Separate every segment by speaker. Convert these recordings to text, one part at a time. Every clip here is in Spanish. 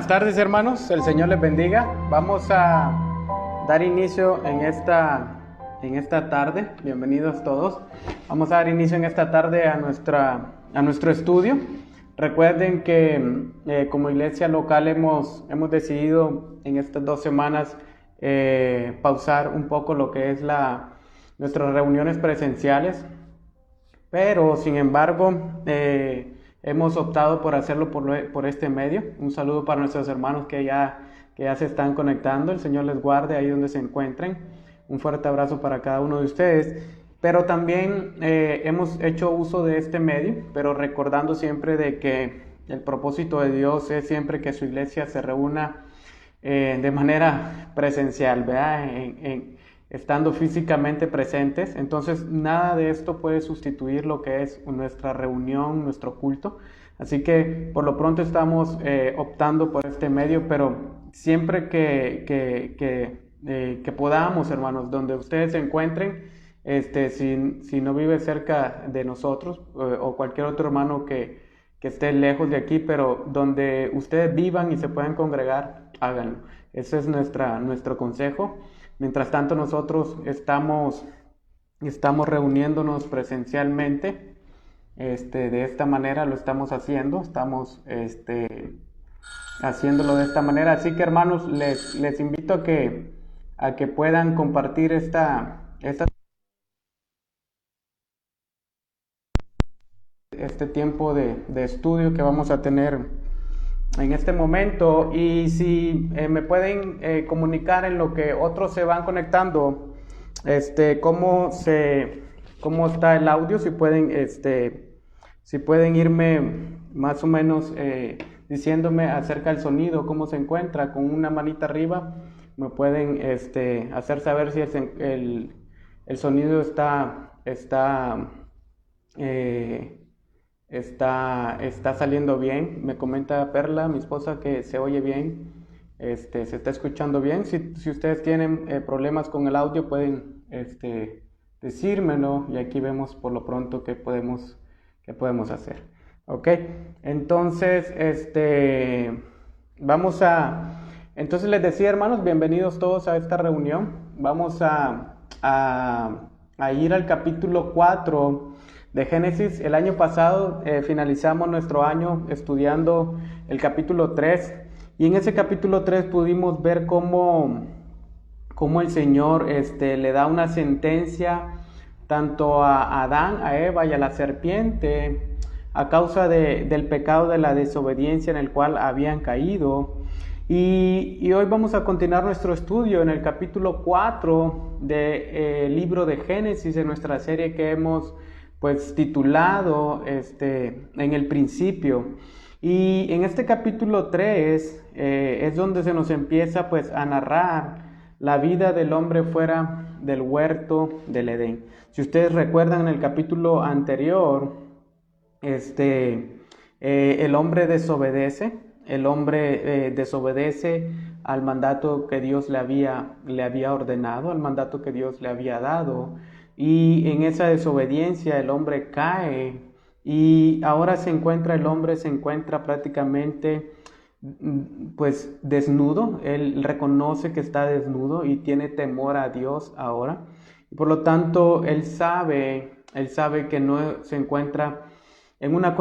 Speaker 1: Buenas tardes, hermanos, el Señor les bendiga. Vamos a dar inicio en esta tarde. Bienvenidos todos. Vamos a dar inicio en esta tarde a nuestro estudio. Recuerden que como iglesia local hemos decidido en estas 2 semanas pausar un poco lo que es nuestras reuniones presenciales, pero sin embargo hemos optado por hacerlo por este medio. Un saludo para nuestros hermanos que ya se están conectando. El Señor les guarde ahí donde se encuentren. Un fuerte abrazo para cada uno de ustedes. Pero también hemos hecho uso de este medio, pero recordando siempre de que el propósito de Dios es siempre que su iglesia se reúna de manera presencial, ¿verdad? Estando físicamente presentes. Entonces nada de esto puede sustituir lo que es nuestra reunión, nuestro culto. Así que por lo pronto estamos optando por este medio, pero siempre que podamos, hermanos, donde ustedes se encuentren, si no vive cerca de nosotros o cualquier otro hermano que esté lejos de aquí, pero donde ustedes vivan y se puedan congregar, háganlo. Ese es nuestro consejo. Mientras tanto, nosotros estamos reuniéndonos presencialmente. De esta manera lo estamos haciendo. Estamos haciéndolo de esta manera. Así que, hermanos, les invito a que puedan compartir este tiempo de estudio que vamos a tener en este momento. Y si me pueden comunicar en lo que otros se van conectando, cómo está el audio, si pueden irme más o menos diciéndome acerca del sonido, cómo se encuentra, con una manita arriba me pueden hacer saber si el sonido está saliendo bien. Me comenta Perla, mi esposa, que se oye bien, se está escuchando bien. Si ustedes tienen problemas con el audio, pueden decírmelo, y aquí vemos por lo pronto qué podemos hacer. Ok, entonces entonces les decía, hermanos, bienvenidos todos a esta reunión. Vamos a ir al capítulo 4 de Génesis. El año pasado finalizamos nuestro año estudiando el capítulo 3, y en ese capítulo 3 pudimos ver cómo el Señor le da una sentencia tanto a Adán, a Eva y a la serpiente a causa del pecado de la desobediencia en el cual habían caído. Y hoy vamos a continuar nuestro estudio en el capítulo 4 del libro de Génesis, de nuestra serie que hemos titulado en el principio. Y en este capítulo 3 es donde se nos empieza a narrar la vida del hombre fuera del huerto del Edén. Si ustedes recuerdan, en el capítulo anterior el hombre desobedece al mandato que Dios le había ordenado, al mandato que Dios le había dado. Y en esa desobediencia el hombre cae, y ahora el hombre se encuentra prácticamente desnudo. Él reconoce que está desnudo y tiene temor a Dios ahora. Y por lo tanto, él sabe que no se encuentra en una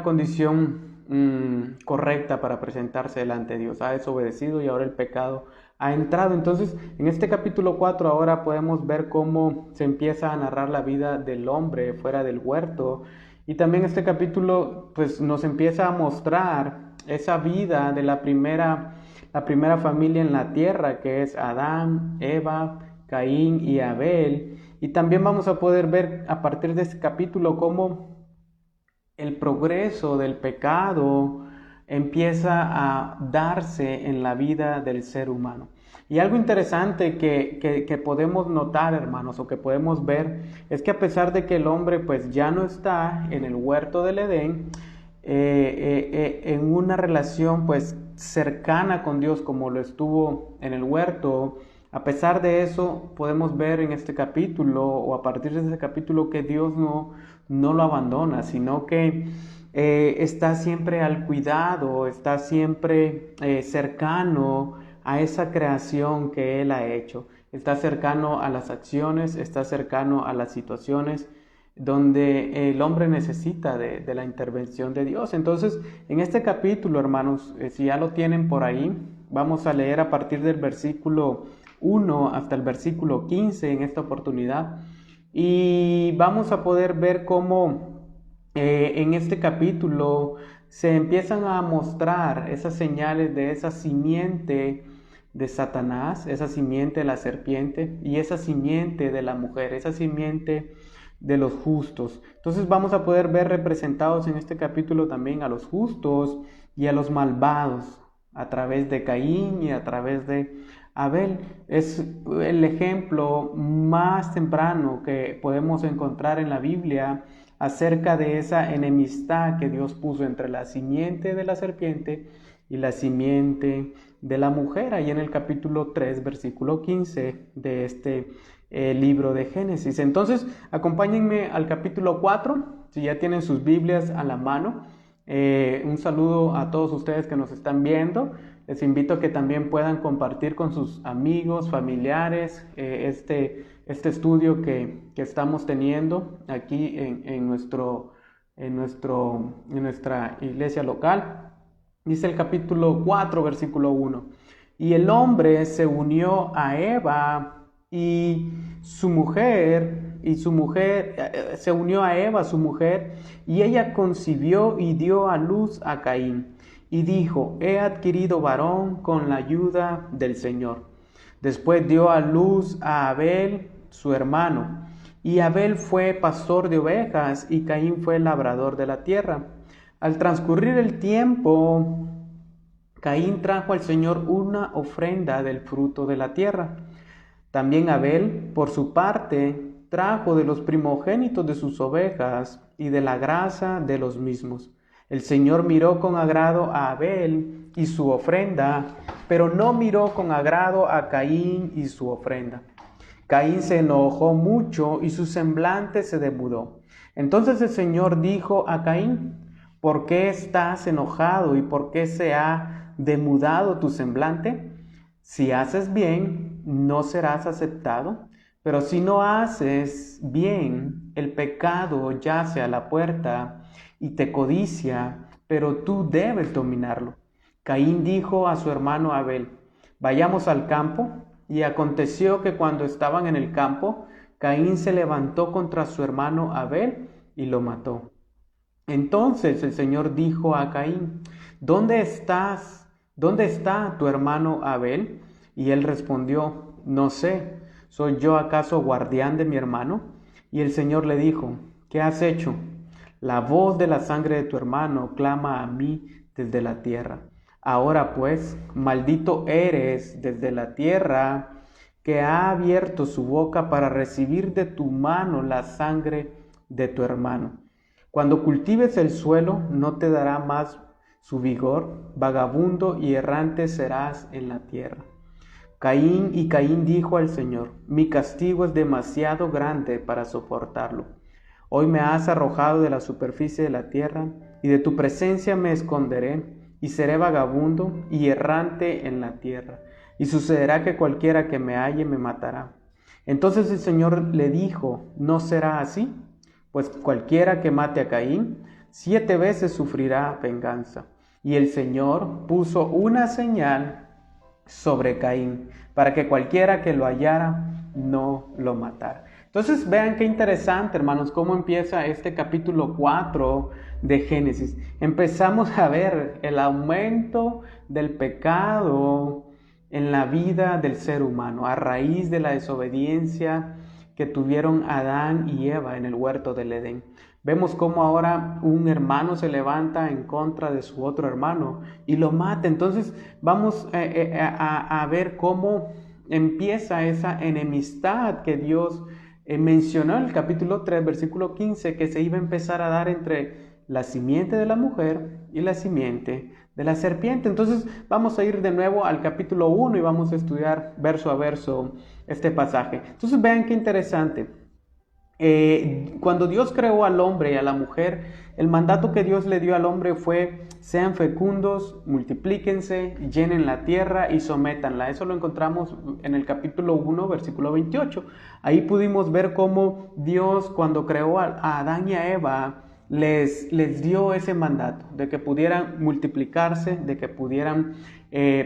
Speaker 1: condición correcta para presentarse delante de Dios. Ha desobedecido y ahora el pecado ha entrado. Entonces, en este capítulo 4 ahora podemos ver cómo se empieza a narrar la vida del hombre fuera del huerto. Y también este capítulo nos empieza a mostrar esa vida de la primera familia en la tierra, que es Adán, Eva, Caín y Abel. Y también vamos a poder ver a partir de este capítulo cómo el progreso del pecado empieza a darse en la vida del ser humano. Y algo interesante que podemos notar, hermanos, o que podemos ver, es que a pesar de que el hombre ya no está en el huerto del Edén, en una relación cercana con Dios como lo estuvo en el huerto, a pesar de eso podemos ver en este capítulo, o a partir de este capítulo, que Dios no lo abandona, sino que está siempre al cuidado, está siempre cercano a esa creación que Él ha hecho. Está cercano a las acciones, está cercano a las situaciones donde el hombre necesita de la intervención de Dios. Entonces, en este capítulo, hermanos, si ya lo tienen por ahí, vamos a leer a partir del versículo 1 hasta el versículo 15 en esta oportunidad. Y vamos a poder ver cómo en este capítulo se empiezan a mostrar esas señales de esa simiente de Satanás, esa simiente de la serpiente y esa simiente de la mujer, esa simiente de los justos. Entonces vamos a poder ver representados en este capítulo también a los justos y a los malvados a través de Caín y a través de Abel. Es el ejemplo más temprano que podemos encontrar en la Biblia acerca de esa enemistad que Dios puso entre la simiente de la serpiente y la simiente de la mujer, ahí en el capítulo 3, versículo 15 de este libro de Génesis. Entonces, acompáñenme al capítulo 4, si ya tienen sus Biblias a la mano. Un saludo a todos ustedes que nos están viendo. Les invito a que también puedan compartir con sus amigos, familiares, este estudio que estamos teniendo aquí en nuestra iglesia local. Dice el capítulo 4, versículo 1. Y el hombre se unió a Eva su mujer, se unió a Eva, su mujer, y ella concibió y dio a luz a Caín. Y dijo, he adquirido varón con la ayuda del Señor. Después dio a luz a Abel, su hermano. Y Abel fue pastor de ovejas y Caín fue labrador de la tierra. Al transcurrir el tiempo, Caín trajo al Señor una ofrenda del fruto de la tierra. También Abel, por su parte, trajo de los primogénitos de sus ovejas y de la grasa de los mismos. El Señor miró con agrado a Abel y su ofrenda, pero no miró con agrado a Caín y su ofrenda. Caín se enojó mucho y su semblante se demudó. Entonces el Señor dijo a Caín, ¿por qué estás enojado y por qué se ha demudado tu semblante? Si haces bien, no serás aceptado, pero si no haces bien, el pecado yace a la puerta y te codicia, pero tú debes dominarlo. Caín dijo a su hermano Abel, vayamos al campo. Y aconteció que cuando estaban en el campo, Caín se levantó contra su hermano Abel y lo mató. Entonces el Señor dijo a Caín, ¿dónde estás? ¿Dónde está tu hermano Abel? Y él respondió, no sé, ¿soy yo acaso guardián de mi hermano? Y el Señor le dijo, ¿qué has hecho? La voz de la sangre de tu hermano clama a mí desde la tierra. Ahora pues, maldito eres desde la tierra, que ha abierto su boca para recibir de tu mano la sangre de tu hermano. Cuando cultives el suelo, no te dará más su vigor, vagabundo y errante serás en la tierra. Caín dijo al Señor, mi castigo es demasiado grande para soportarlo. Hoy me has arrojado de la superficie de la tierra, y de tu presencia me esconderé, y seré vagabundo y errante en la tierra. Y sucederá que cualquiera que me halle me matará. Entonces el Señor le dijo, ¿no será así? Pues cualquiera que mate a Caín, 7 veces sufrirá venganza. Y el Señor puso una señal sobre Caín, para que cualquiera que lo hallara no lo matara. Entonces vean qué interesante, hermanos, cómo empieza este capítulo 4 de Génesis. Empezamos a ver el aumento del pecado en la vida del ser humano a raíz de la desobediencia que tuvieron Adán y Eva en el huerto del Edén. Vemos cómo ahora un hermano se levanta en contra de su otro hermano y lo mata. Entonces vamos a ver cómo empieza esa enemistad que Dios mencionó en el capítulo 3, versículo 15, que se iba a empezar a dar entre la simiente de la mujer y la simiente de la serpiente. Entonces vamos a ir de nuevo al capítulo 1 y vamos a estudiar verso a verso este pasaje. Entonces vean qué interesante. Cuando Dios creó al hombre y a la mujer, el mandato que Dios le dio al hombre fue: sean fecundos, multiplíquense, llenen la tierra y sométanla. Eso lo encontramos en el capítulo 1, versículo 28. Ahí pudimos ver cómo Dios, cuando creó a Adán y a Eva, les dio ese mandato de que pudieran multiplicarse, de que pudieran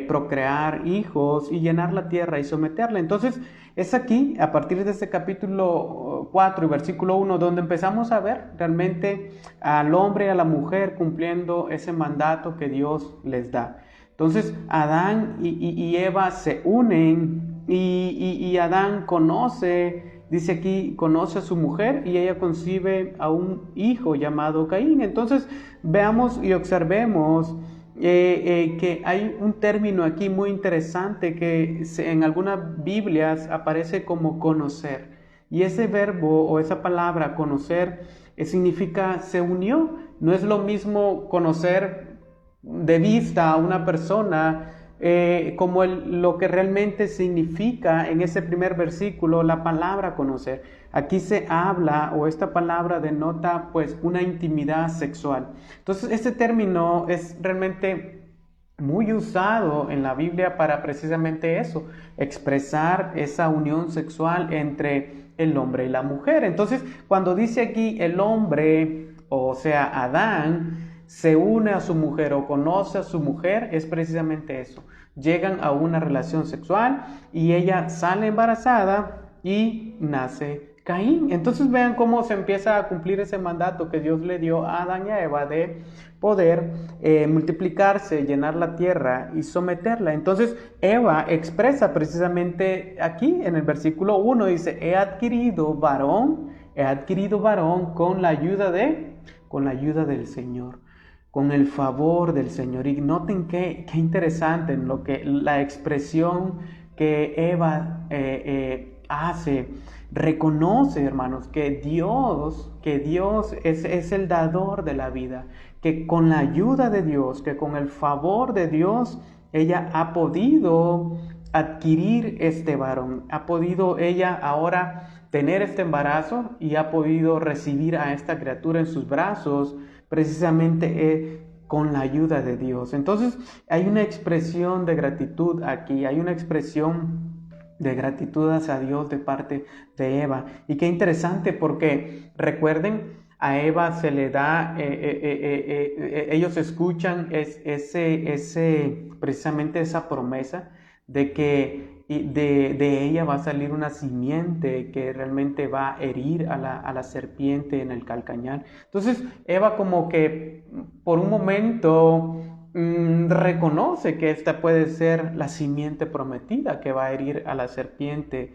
Speaker 1: procrear hijos y llenar la tierra y someterla. Entonces, es aquí, a partir de este capítulo 4 y versículo 1, donde empezamos a ver realmente al hombre y a la mujer cumpliendo ese mandato que Dios les da. Entonces, Adán y Eva se unen y Adán conoce, dice aquí, conoce a su mujer y ella concibe a un hijo llamado Caín. Entonces, veamos y observemos que hay un término aquí muy interesante que en algunas Biblias aparece como conocer. Y ese verbo o esa palabra conocer significa se unió. No es lo mismo conocer de vista a una persona como lo que realmente significa en ese primer versículo la palabra conocer. Aquí se habla, o esta palabra denota pues una intimidad sexual. Entonces este término es realmente muy usado en la Biblia para precisamente eso, expresar esa unión sexual entre el hombre y la mujer. Entonces, cuando dice aquí el hombre, o sea, Adán, se une a su mujer o conoce a su mujer, es precisamente eso. Llegan a una relación sexual y ella sale embarazada y nace Caín. Entonces vean cómo se empieza a cumplir ese mandato que Dios le dio a Adán y a Eva de poder multiplicarse, llenar la tierra y someterla. Entonces Eva expresa precisamente aquí en el versículo 1, dice: he adquirido varón con la ayuda del Señor, con el favor del Señor. Y noten qué interesante en lo que la expresión que Eva hace. Reconoce, hermanos, que Dios es el dador de la vida, que con la ayuda de Dios, que con el favor de Dios, ella ha podido adquirir este varón, ha podido ella ahora tener este embarazo y ha podido recibir a esta criatura en sus brazos, precisamente con la ayuda de Dios. Entonces hay una expresión de gratitud aquí, hay una expresión de gratitud hacia Dios de parte de Eva. Y qué interesante, porque recuerden, a Eva se le da, ellos escuchan precisamente esa promesa de que de ella va a salir una simiente que realmente va a herir a la serpiente en el calcañar. Entonces Eva como que por un momento reconoce que esta puede ser la simiente prometida que va a herir a la serpiente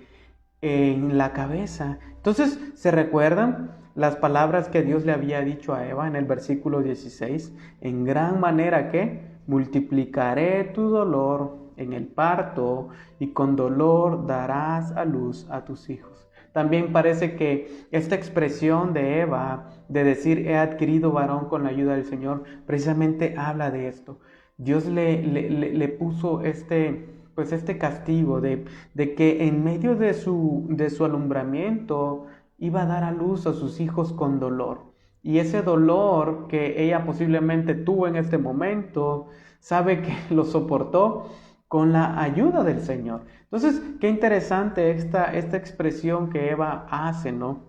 Speaker 1: en la cabeza. Entonces, ¿se recuerdan las palabras que Dios le había dicho a Eva en el versículo 16? En gran manera que multiplicaré tu dolor en el parto y con dolor darás a luz a tus hijos. También parece que esta expresión de Eva, de decir he adquirido varón con la ayuda del Señor, precisamente habla de esto. Dios le puso este castigo de que en medio de su alumbramiento iba a dar a luz a sus hijos con dolor. Y ese dolor que ella posiblemente tuvo en este momento, sabe que lo soportó con la ayuda del Señor. Entonces, qué interesante esta expresión que Eva hace, ¿no?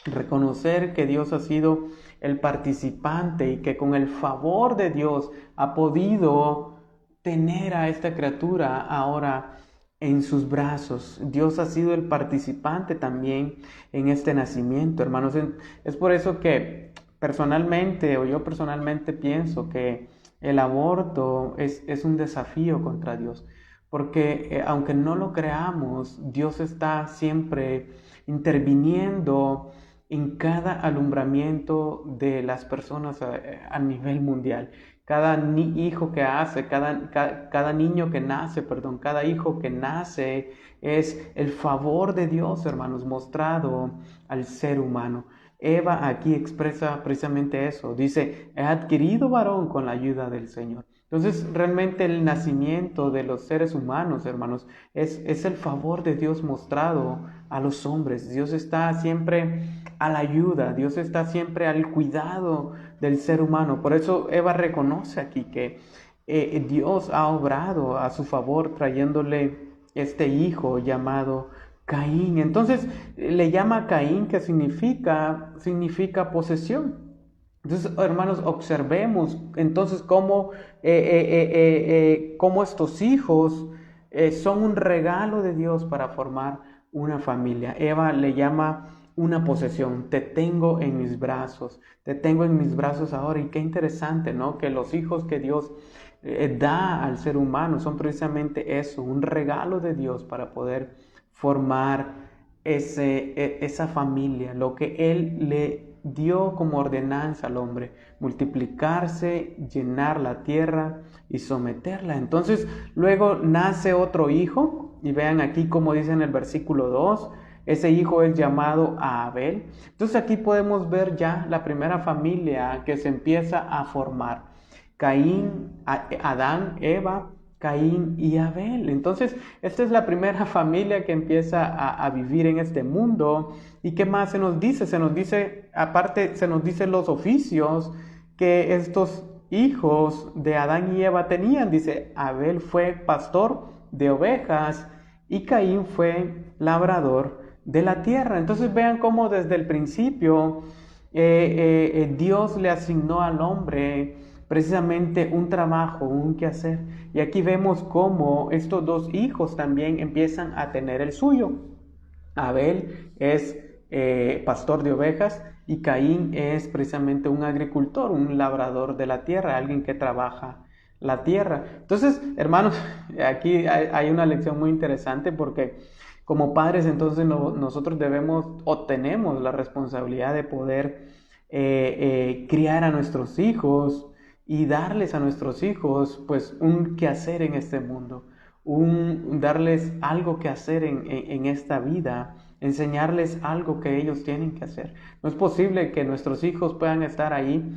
Speaker 1: Reconocer que Dios ha sido el participante y que con el favor de Dios ha podido tener a esta criatura ahora en sus brazos. Dios ha sido el participante también en este nacimiento, hermanos. Es por eso que yo personalmente pienso que el aborto es un desafío contra Dios, porque aunque no lo creamos, Dios está siempre interviniendo en cada alumbramiento de las personas a nivel mundial. Cada hijo que hace, cada niño que nace, cada hijo que nace es el favor de Dios, hermanos, mostrado al ser humano. Eva aquí expresa precisamente eso. Dice, he adquirido varón con la ayuda del Señor. Entonces, realmente el nacimiento de los seres humanos, hermanos, es el favor de Dios mostrado a los hombres. Dios está siempre a la ayuda, Dios está siempre al cuidado del ser humano. Por eso Eva reconoce aquí que Dios ha obrado a su favor trayéndole este hijo llamado Caín. Entonces, le llama Caín, que significa posesión. Entonces, hermanos, observemos entonces cómo estos hijos son un regalo de Dios para formar una familia. Eva le llama una posesión. Te tengo en mis brazos, te tengo en mis brazos ahora. Y qué interesante, ¿no? Que los hijos que Dios da al ser humano son precisamente eso, un regalo de Dios para poder formar esa familia, lo que Él le dio como ordenanza al hombre: multiplicarse, llenar la tierra y someterla. Entonces luego nace otro hijo, y vean aquí como dice en el versículo 2, ese hijo es llamado a Abel. Entonces aquí podemos ver ya la primera familia que se empieza a formar: Caín, Adán, Eva, Caín y Abel. Entonces, esta es la primera familia que empieza a vivir en este mundo. ¿Y qué más se nos dice? Aparte, se nos dice los oficios que estos hijos de Adán y Eva tenían. Dice, Abel fue pastor de ovejas y Caín fue labrador de la tierra. Entonces, vean cómo desde el principio Dios le asignó al hombre precisamente un trabajo, un quehacer. Y aquí vemos cómo estos dos hijos también empiezan a tener el suyo. Abel es pastor de ovejas y Caín es precisamente un agricultor, un labrador de la tierra, alguien que trabaja la tierra. Entonces, hermanos, aquí hay una lección muy interesante, porque como padres entonces nosotros debemos o tenemos la responsabilidad de poder criar a nuestros hijos y darles a nuestros hijos pues un quehacer en este mundo, darles algo que hacer en esta vida, enseñarles algo que ellos tienen que hacer. No es posible que nuestros hijos puedan estar ahí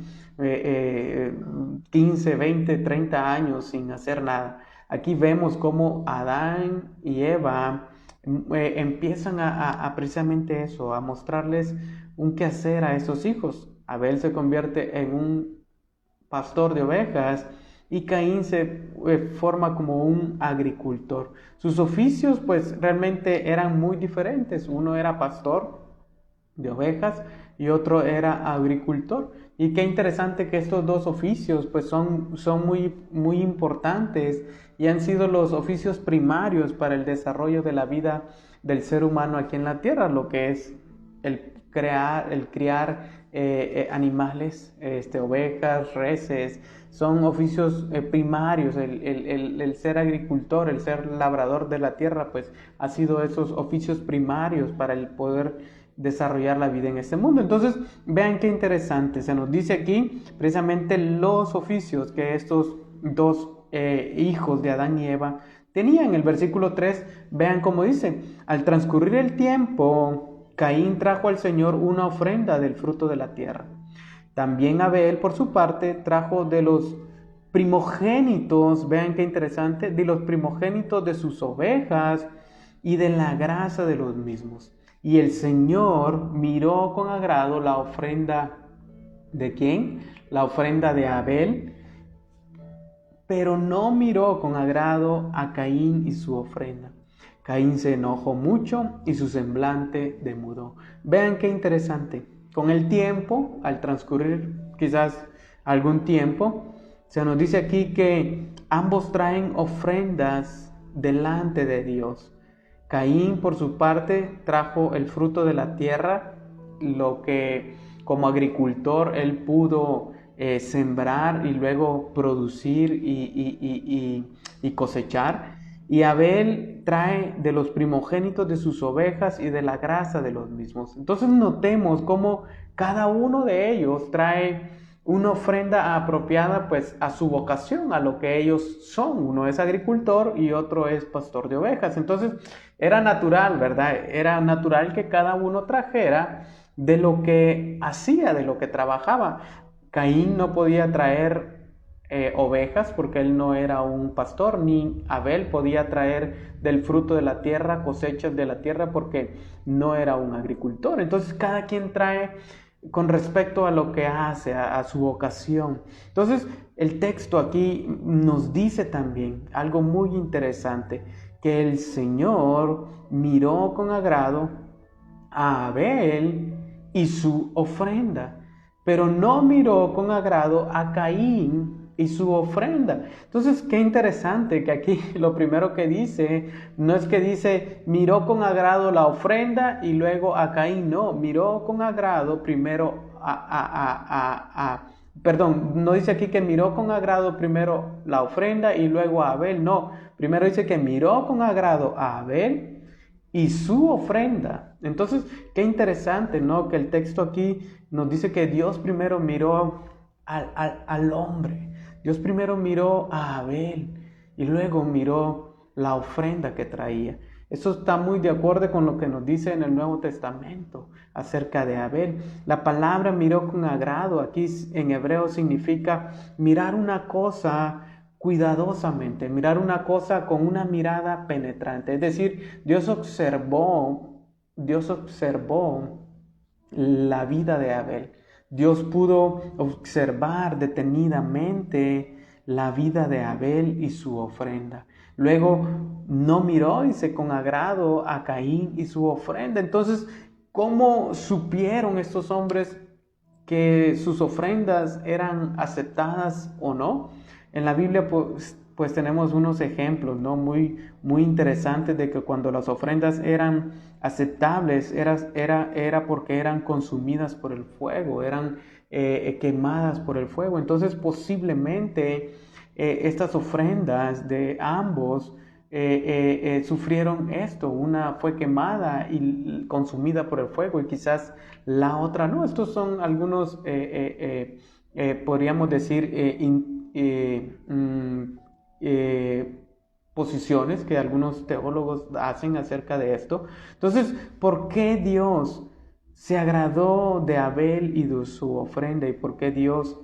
Speaker 1: 15, 20, 30 años sin hacer nada. Aquí vemos cómo Adán y Eva empiezan a precisamente eso, a mostrarles un quehacer a esos hijos. Abel se convierte en un pastor de ovejas y Caín se forma como un agricultor. Sus oficios pues realmente eran muy diferentes. Uno era pastor de ovejas y otro era agricultor. Y qué interesante que estos dos oficios pues son muy importantes y han sido los oficios primarios para el desarrollo de la vida del ser humano aquí en la tierra, lo que es el criar animales, ovejas, reses. Son oficios primarios. El ser agricultor, el ser labrador de la tierra, pues ha sido esos oficios primarios para el poder desarrollar la vida en este mundo. Entonces, vean qué interesante. Se nos dice aquí precisamente los oficios que estos dos hijos de Adán y Eva tenían. En el versículo 3, vean cómo dice: al transcurrir el tiempo, Caín trajo al Señor una ofrenda del fruto de la tierra. También Abel, por su parte, trajo de los primogénitos, vean qué interesante, de los primogénitos de sus ovejas y de la grasa de los mismos. Y el Señor miró con agrado la ofrenda ¿de quién? La ofrenda de Abel, pero no miró con agrado a Caín y su ofrenda. Caín se enojó mucho y su semblante demudó. Vean qué interesante. Con el tiempo, al transcurrir quizás algún tiempo, se nos dice aquí que ambos traen ofrendas delante de Dios. Caín, por su parte, trajo el fruto de la tierra, lo que como agricultor él pudo sembrar y luego producir y cosechar. Y Abel trae de los primogénitos de sus ovejas y de la grasa de los mismos. Entonces notemos cómo cada uno de ellos trae una ofrenda apropiada pues a su vocación, a lo que ellos son. Uno es agricultor y otro es pastor de ovejas. Entonces era natural, ¿verdad? Era natural que cada uno trajera de lo que hacía, de lo que trabajaba. Caín no podía traer ovejas, porque él no era un pastor, ni Abel podía traer del fruto de la tierra, cosechas de la tierra, porque no era un agricultor. Entonces cada quien trae con respecto a lo que hace, a su vocación. Entonces el texto aquí nos dice también algo muy interesante, que el Señor miró con agrado a Abel y su ofrenda, pero no miró con agrado a Caín y su ofrenda. Entonces, qué interesante que aquí lo primero que dice, no es que dice, miró con agrado la ofrenda y luego a Caín, no, miró con agrado primero perdón, no dice aquí que miró con agrado primero la ofrenda y luego a Abel, no, primero dice que miró con agrado a Abel y su ofrenda. Entonces, qué interesante, ¿no? Que el texto aquí nos dice que Dios primero miró al hombre. Dios primero miró a Abel y luego miró la ofrenda que traía. Eso está muy de acuerdo con lo que nos dice en el Nuevo Testamento acerca de Abel. La palabra miró con agrado aquí en hebreo significa mirar una cosa cuidadosamente, mirar una cosa con una mirada penetrante. Es decir, Dios observó la vida de Abel. Dios pudo observar detenidamente la vida de Abel y su ofrenda. Luego no miró, dice, con agrado a Caín y su ofrenda. Entonces, ¿cómo supieron estos hombres que sus ofrendas eran aceptadas o no? En la Biblia pues tenemos unos ejemplos, ¿no? Muy interesantes de que cuando las ofrendas eran aceptables era porque eran consumidas por el fuego, eran quemadas por el fuego. Entonces posiblemente estas ofrendas de ambos sufrieron esto. Una fue quemada y consumida por el fuego y quizás la otra no. Estos son algunos, podríamos decir, posiciones que algunos teólogos hacen acerca de esto. Entonces, ¿por qué Dios se agradó de Abel y de su ofrenda? ¿Y por qué Dios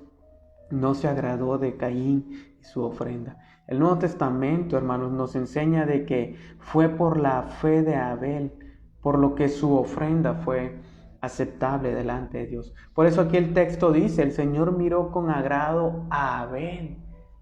Speaker 1: no se agradó de Caín y su ofrenda? El Nuevo Testamento, hermanos, nos enseña de que fue por la fe de Abel, por lo que su ofrenda fue aceptable delante de Dios. Por eso aquí el texto dice, el Señor miró con agrado a Abel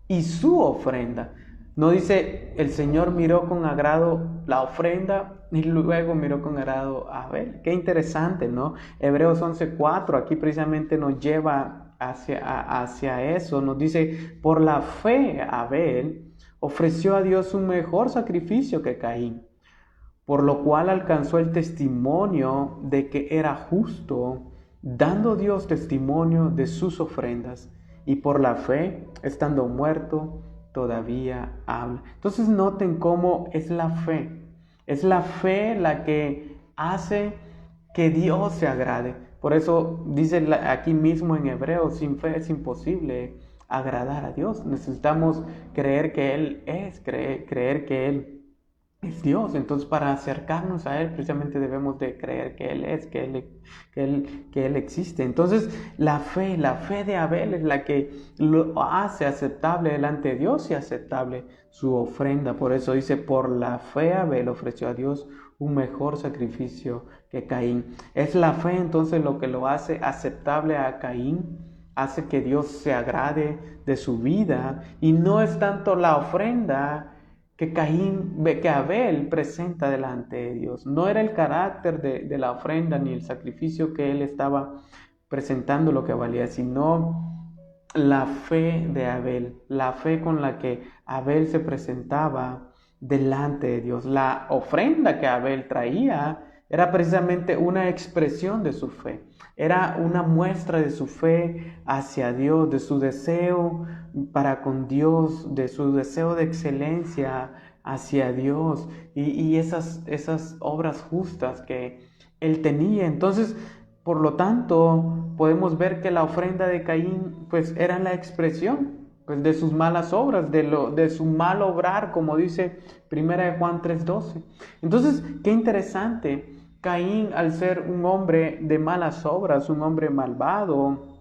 Speaker 1: y su ofrenda. No dice, el Señor miró con agrado la ofrenda y luego miró con agrado a Abel. Qué interesante, ¿no? Hebreos 11:4 aquí precisamente nos lleva hacia eso. Nos dice, por la fe Abel ofreció a Dios un mejor sacrificio que Caín, por lo cual alcanzó el testimonio de que era justo, dando Dios testimonio de sus ofrendas, y por la fe, estando muerto, todavía habla. Entonces noten cómo es la fe la que hace que Dios se agrade. Por eso dice aquí mismo en Hebreos, sin fe es imposible agradar a Dios. Necesitamos creer que Él es, creer que Él es Dios. Entonces, para acercarnos a Él, precisamente debemos de creer que Él es, que Él existe. Entonces, la fe de Abel es la que lo hace aceptable delante de Dios y aceptable su ofrenda. Por eso dice, por la fe Abel ofreció a Dios un mejor sacrificio que Caín. Es la fe entonces lo que lo hace aceptable a Caín, hace que Dios se agrade de su vida, y no es tanto la ofrenda que Abel presenta delante de Dios. No era el carácter de la ofrenda ni el sacrificio que él estaba presentando lo que valía, sino la fe de Abel, la fe con la que Abel se presentaba delante de Dios. La ofrenda que Abel traía era precisamente una expresión de su fe. Era una muestra de su fe hacia Dios, de su deseo para con Dios, de su deseo de excelencia hacia Dios y esas obras justas que él tenía. Entonces, por lo tanto, podemos ver que la ofrenda de Caín pues era la expresión pues, de sus malas obras, de su mal obrar, como dice 1 Juan 3:12. Entonces, qué interesante. Caín, al ser un hombre de malas obras, un hombre malvado,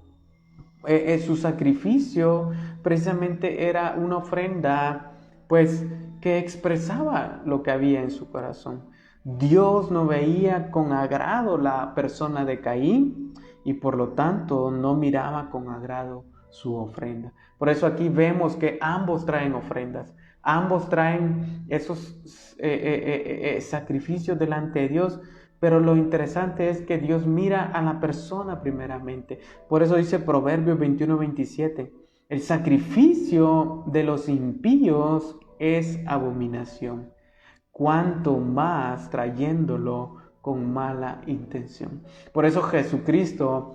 Speaker 1: su sacrificio precisamente era una ofrenda, pues, que expresaba lo que había en su corazón. Dios no veía con agrado la persona de Caín y por lo tanto no miraba con agrado su ofrenda. Por eso aquí vemos que ambos traen ofrendas, ambos traen esos sacrificios delante de Dios, pero lo interesante es que Dios mira a la persona primeramente. Por eso dice Proverbios 21:27, el sacrificio de los impíos es abominación, cuanto más trayéndolo con mala intención. Por eso Jesucristo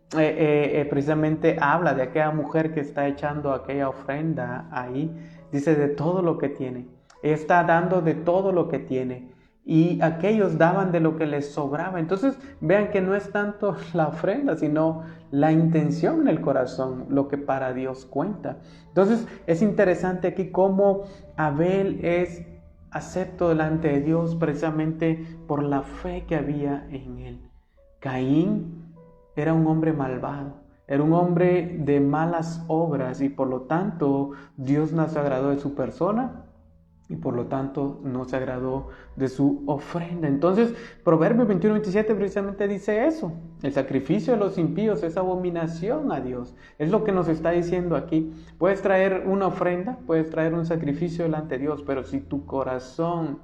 Speaker 1: precisamente habla de aquella mujer que está echando aquella ofrenda ahí. Dice de todo lo que tiene. Ella está dando de todo lo que tiene. Y aquellos daban de lo que les sobraba. Entonces vean que no es tanto la ofrenda, sino la intención en el corazón, lo que para Dios cuenta. Entonces es interesante aquí cómo Abel es acepto delante de Dios precisamente por la fe que había en él. Caín era un hombre malvado, era un hombre de malas obras y por lo tanto Dios no se agradó de su persona y por lo tanto no se agradó de su ofrenda. Entonces Proverbios 21:27 precisamente dice eso: el sacrificio de los impíos es abominación a Dios. Es lo que nos está diciendo aquí. Puedes traer una ofrenda, puedes traer un sacrificio delante de Dios, pero si tu corazón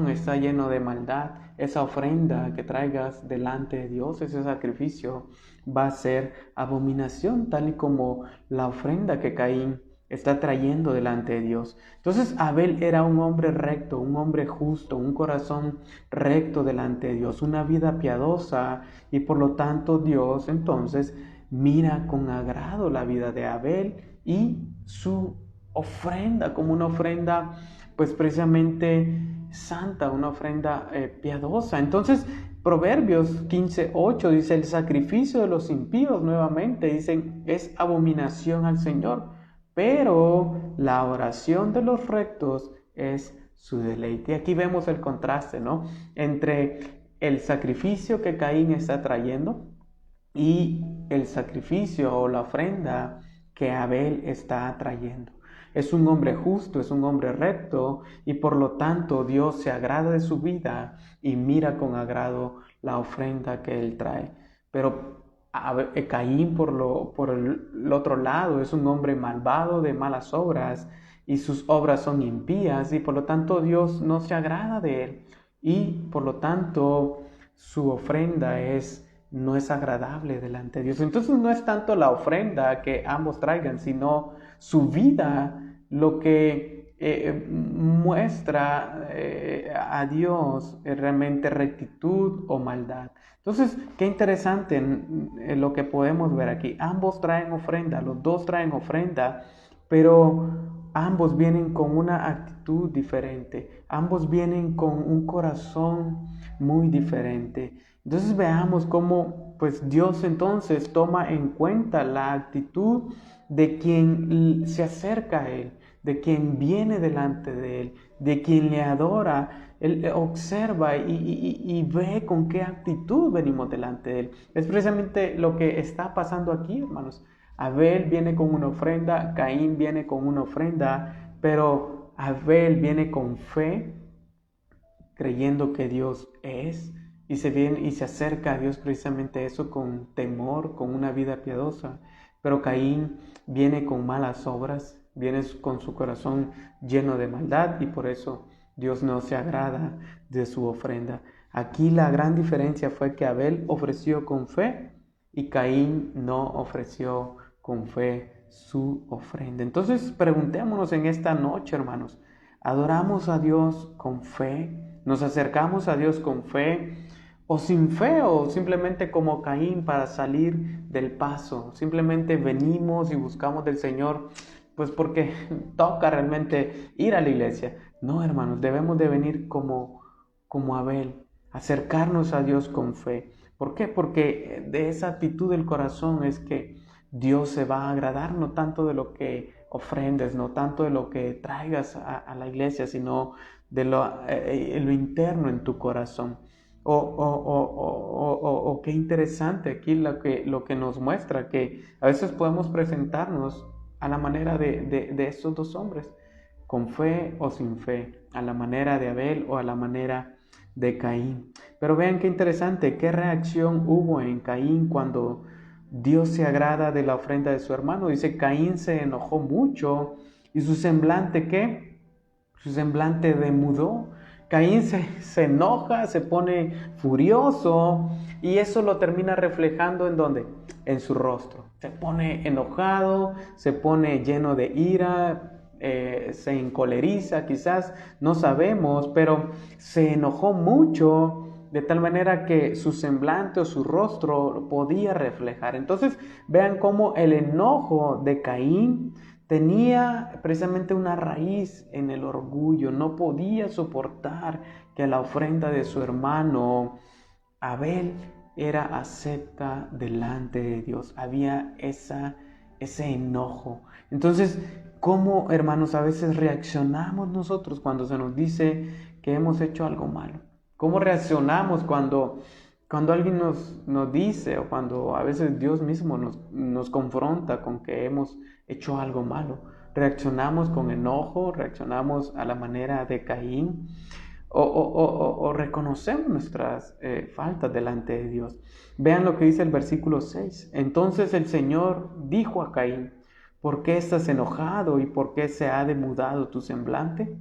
Speaker 1: está lleno de maldad, esa ofrenda que traigas delante de Dios, ese sacrificio va a ser abominación, tal y como la ofrenda que Caín está trayendo delante de Dios. Entonces Abel era un hombre recto, un hombre justo, un corazón recto delante de Dios, una vida piadosa, y por lo tanto Dios entonces mira con agrado la vida de Abel y su ofrenda como una ofrenda pues precisamente santa, una ofrenda piadosa. Entonces Proverbios 15:8 dice: el sacrificio de los impíos, nuevamente dicen, es abominación al Señor, pero la oración de los rectos es su deleite. Y aquí vemos el contraste, ¿no?, entre el sacrificio que Caín está trayendo y el sacrificio o la ofrenda que Abel está trayendo. Es un hombre justo, es un hombre recto, y por lo tanto Dios se agrada de su vida y mira con agrado la ofrenda que él trae. Pero Caín por el otro lado es un hombre malvado, de malas obras, y sus obras son impías, y por lo tanto Dios no se agrada de él, y por lo tanto su ofrenda no es agradable delante de Dios. Entonces no es tanto la ofrenda que ambos traigan, sino su vida lo que muestra a Dios realmente rectitud o maldad. Entonces, qué interesante lo que podemos ver aquí. Ambos traen ofrenda, los dos traen ofrenda, pero ambos vienen con una actitud diferente. Ambos vienen con un corazón muy diferente. Entonces veamos cómo pues Dios entonces toma en cuenta la actitud de quien se acerca a Él, de quien viene delante de Él, de quien le adora. Él observa y ve con qué actitud venimos delante de Él. Es precisamente lo que está pasando aquí, hermanos. Abel viene con una ofrenda, Caín viene con una ofrenda, pero Abel viene con fe, creyendo que Dios es, y se acerca a Dios precisamente eso con temor, con una vida piadosa. Pero Caín viene con malas obras, viene con su corazón lleno de maldad, y por eso Dios no se agrada de su ofrenda. Aquí la gran diferencia fue que Abel ofreció con fe y Caín no ofreció con fe su ofrenda. Entonces preguntémonos en esta noche, hermanos, ¿adoramos a Dios con fe? ¿Nos acercamos a Dios con fe? ¿O sin fe, o simplemente como Caín para salir del paso? Simplemente venimos y buscamos del Señor pues porque toca realmente ir a la iglesia. No, hermanos, debemos de venir como Abel, acercarnos a Dios con fe. ¿Por qué? Porque de esa actitud del corazón es que Dios se va a agradar, no tanto de lo que ofrendes, no tanto de lo que traigas a la iglesia, sino de lo interno en tu corazón. O qué interesante aquí lo que nos muestra, que a veces podemos presentarnos a la manera de estos dos hombres, con fe o sin fe, a la manera de Abel o a la manera de Caín. Pero vean qué interesante, qué reacción hubo en Caín cuando Dios se agrada de la ofrenda de su hermano. Dice, Caín se enojó mucho y su semblante, ¿qué? Su semblante demudó. Caín se enoja, se pone furioso y eso lo termina reflejando ¿en dónde? En su rostro. Se pone enojado, se pone lleno de ira, se encoleriza, quizás, no sabemos, pero se enojó mucho de tal manera que su semblante o su rostro lo podía reflejar. Entonces vean cómo el enojo de Caín tenía precisamente una raíz en el orgullo. No podía soportar que la ofrenda de su hermano Abel era acepta delante de Dios. Había ese enojo. Entonces, ¿cómo, hermanos, a veces reaccionamos nosotros cuando se nos dice que hemos hecho algo malo? ¿Cómo reaccionamos cuando alguien nos dice o cuando a veces Dios mismo nos confronta con que hemos hecho algo malo? ¿Reaccionamos con enojo? ¿Reaccionamos a la manera de Caín? ¿O reconocemos nuestras faltas delante de Dios? Vean lo que dice el versículo 6. Entonces el Señor dijo a Caín, ¿por qué estás enojado y por qué se ha demudado tu semblante?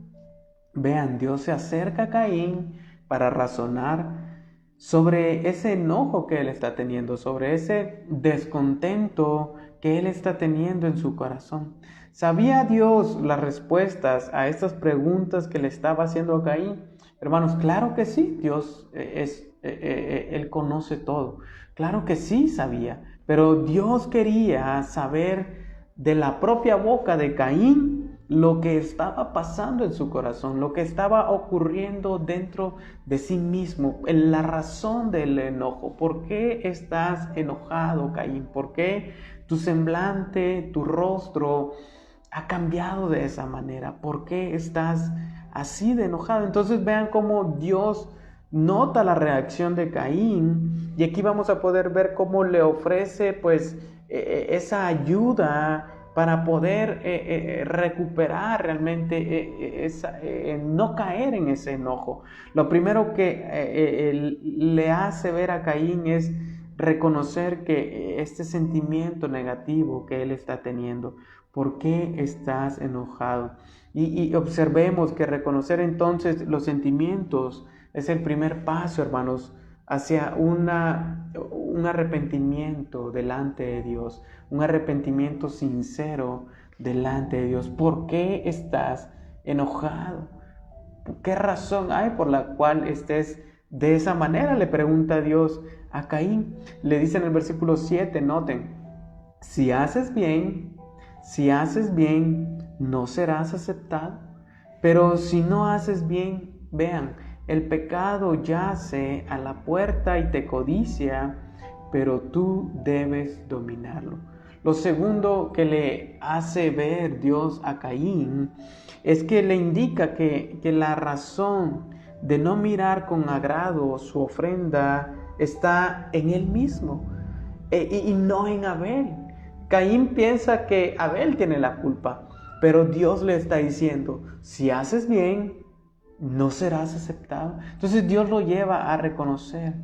Speaker 1: Vean, Dios se acerca a Caín para razonar sobre ese enojo que él está teniendo, sobre ese descontento que él está teniendo en su corazón. ¿Sabía Dios las respuestas a estas preguntas que le estaba haciendo a Caín? Hermanos, claro que sí, Dios Él conoce todo. Claro que sí sabía, pero Dios quería saber de la propia boca de Caín lo que estaba pasando en su corazón, lo que estaba ocurriendo dentro de sí mismo, en la razón del enojo. ¿Por qué estás enojado, Caín? ¿Por qué tu semblante, tu rostro ha cambiado de esa manera? ¿Por qué estás así de enojado? Entonces vean cómo Dios nota la reacción de Caín y aquí vamos a poder ver cómo le ofrece pues esa ayuda para poder recuperar realmente, no caer en ese enojo. Lo primero que le hace ver a Caín es reconocer que este sentimiento negativo que él está teniendo, ¿por qué estás enojado? Y observemos que reconocer entonces los sentimientos es el primer paso, hermanos, hacia un arrepentimiento delante de Dios, un arrepentimiento sincero delante de Dios. ¿Por qué estás enojado? ¿Qué razón hay por la cual estés de esa manera? Le pregunta Dios a Caín. Le dice en el versículo 7, noten, si haces bien, no serás aceptado. Pero si no haces bien, vean, el pecado yace a la puerta y te codicia, pero tú debes dominarlo. Lo segundo que le hace ver Dios a Caín es que le indica que la razón de no mirar con agrado su ofrenda está en él mismo y no en Abel. Caín piensa que Abel tiene la culpa, pero Dios le está diciendo, si haces bien, no serás aceptado. Entonces Dios lo lleva a reconocer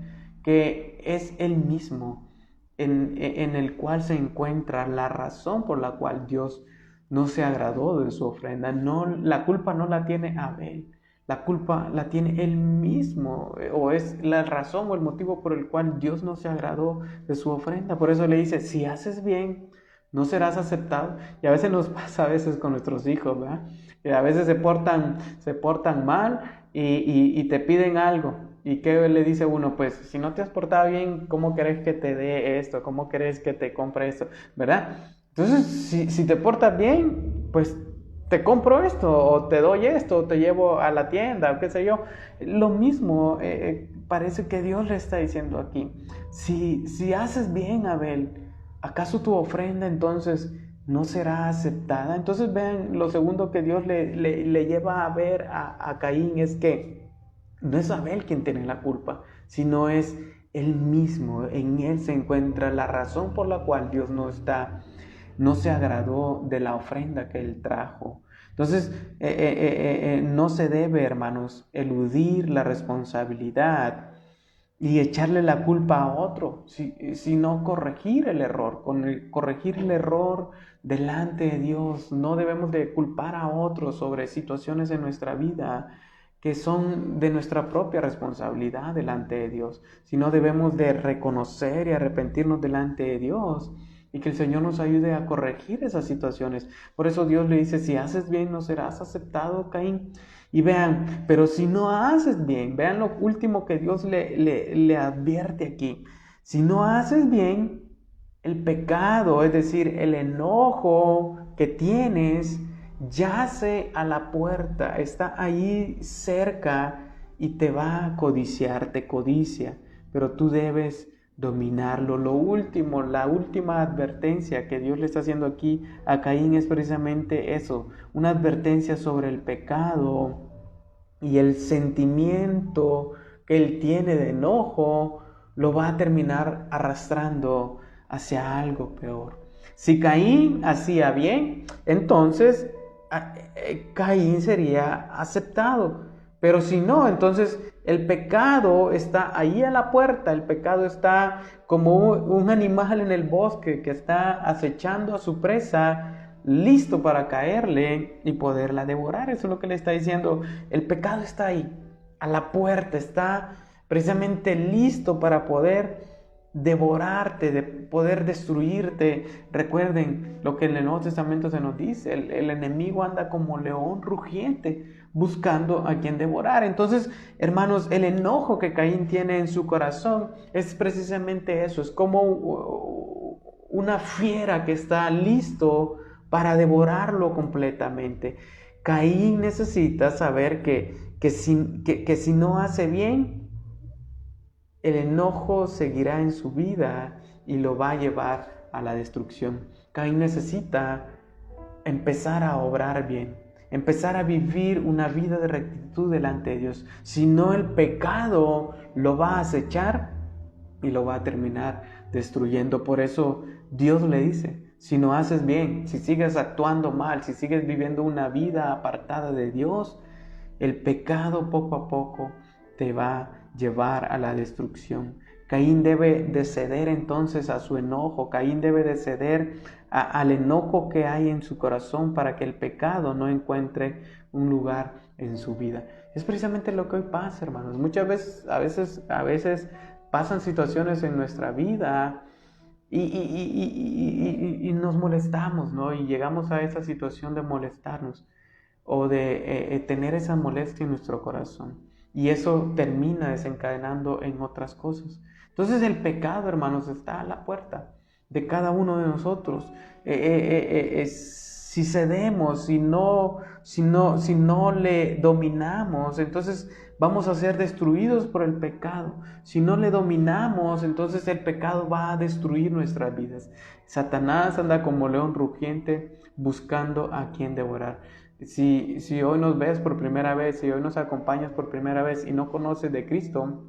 Speaker 1: que es él mismo en el cual se encuentra la razón por la cual Dios no se agradó de su ofrenda. No, la culpa no la tiene Abel, la culpa la tiene él mismo, o es la razón o el motivo por el cual Dios no se agradó de su ofrenda. Por eso le dice, si haces bien, no serás aceptado. Y a veces nos pasa con nuestros hijos, ¿verdad? Que a veces se portan mal y te piden algo. ¿Y qué le dice uno? Pues si no te has portado bien, ¿cómo querés que te dé esto? ¿Cómo querés que te compre esto? ¿Verdad? Entonces, si te portas bien, pues te compro esto, o te doy esto, o te llevo a la tienda, o qué sé yo. Lo mismo parece que Dios le está diciendo aquí. Si haces bien, Abel, ¿acaso tu ofrenda entonces no será aceptada? Entonces vean, lo segundo que Dios le lleva a ver a Caín es que no es Abel quien tiene la culpa, sino es él mismo. En él se encuentra la razón por la cual Dios no se agradó de la ofrenda que él trajo. Entonces, no se debe, hermanos, eludir la responsabilidad y echarle la culpa a otro, sino corregir el error, corregir el error delante de Dios. No debemos de culpar a otros sobre situaciones en nuestra vida que son de nuestra propia responsabilidad delante de Dios, sino debemos de reconocer y arrepentirnos delante de Dios y que el Señor nos ayude a corregir esas situaciones. Por eso Dios le dice, si haces bien no serás aceptado, Caín. Y vean, pero si no haces bien, vean lo último que Dios le advierte aquí. Si no haces bien, el pecado, es decir, el enojo que tienes, yace a la puerta, está ahí cerca y te va a codiciar, te codicia, pero tú debes dominarlo. Lo último, la última advertencia que Dios le está haciendo aquí a Caín es precisamente eso, una advertencia sobre el pecado y el sentimiento que él tiene de enojo lo va a terminar arrastrando hacia algo peor. Si Caín hacía bien, entonces Caín sería aceptado. Pero si no, entonces el pecado está ahí a la puerta, el pecado está como un animal en el bosque que está acechando a su presa, listo para caerle y poderla devorar. Eso es lo que le está diciendo. El pecado está ahí, a la puerta, está precisamente listo para poder devorarte, de poder destruirte. Recuerden lo que en el Nuevo Testamento se nos dice, el enemigo anda como león rugiente buscando a quien devorar. Entonces, hermanos, el enojo que Caín tiene en su corazón es precisamente eso, es como una fiera que está listo para devorarlo completamente. Caín necesita saber que si no hace bien, el enojo seguirá en su vida y lo va a llevar a la destrucción. Caín necesita empezar a obrar bien, empezar a vivir una vida de rectitud delante de Dios. Si no, el pecado lo va a acechar y lo va a terminar destruyendo. Por eso Dios le dice, si no haces bien, si sigues actuando mal, si sigues viviendo una vida apartada de Dios, el pecado poco a poco te va a llevar a la destrucción. Caín debe de ceder entonces a su enojo, Caín debe de ceder al enojo que hay en su corazón para que el pecado no encuentre un lugar en su vida. Es precisamente lo que hoy pasa, hermanos. Muchas veces, a veces pasan situaciones en nuestra vida y nos molestamos, ¿no? Y llegamos a esa situación de molestarnos o de tener esa molestia en nuestro corazón. Y eso termina desencadenando en otras cosas. Entonces el pecado, hermanos, está a la puerta de cada uno de nosotros. Si cedemos, si no le dominamos, entonces vamos a ser destruidos por el pecado. Si no le dominamos, entonces el pecado va a destruir nuestras vidas. Satanás anda como león rugiente buscando a quien devorar. Si hoy nos ves por primera vez, si hoy nos acompañas por primera vez y no conoces de Cristo,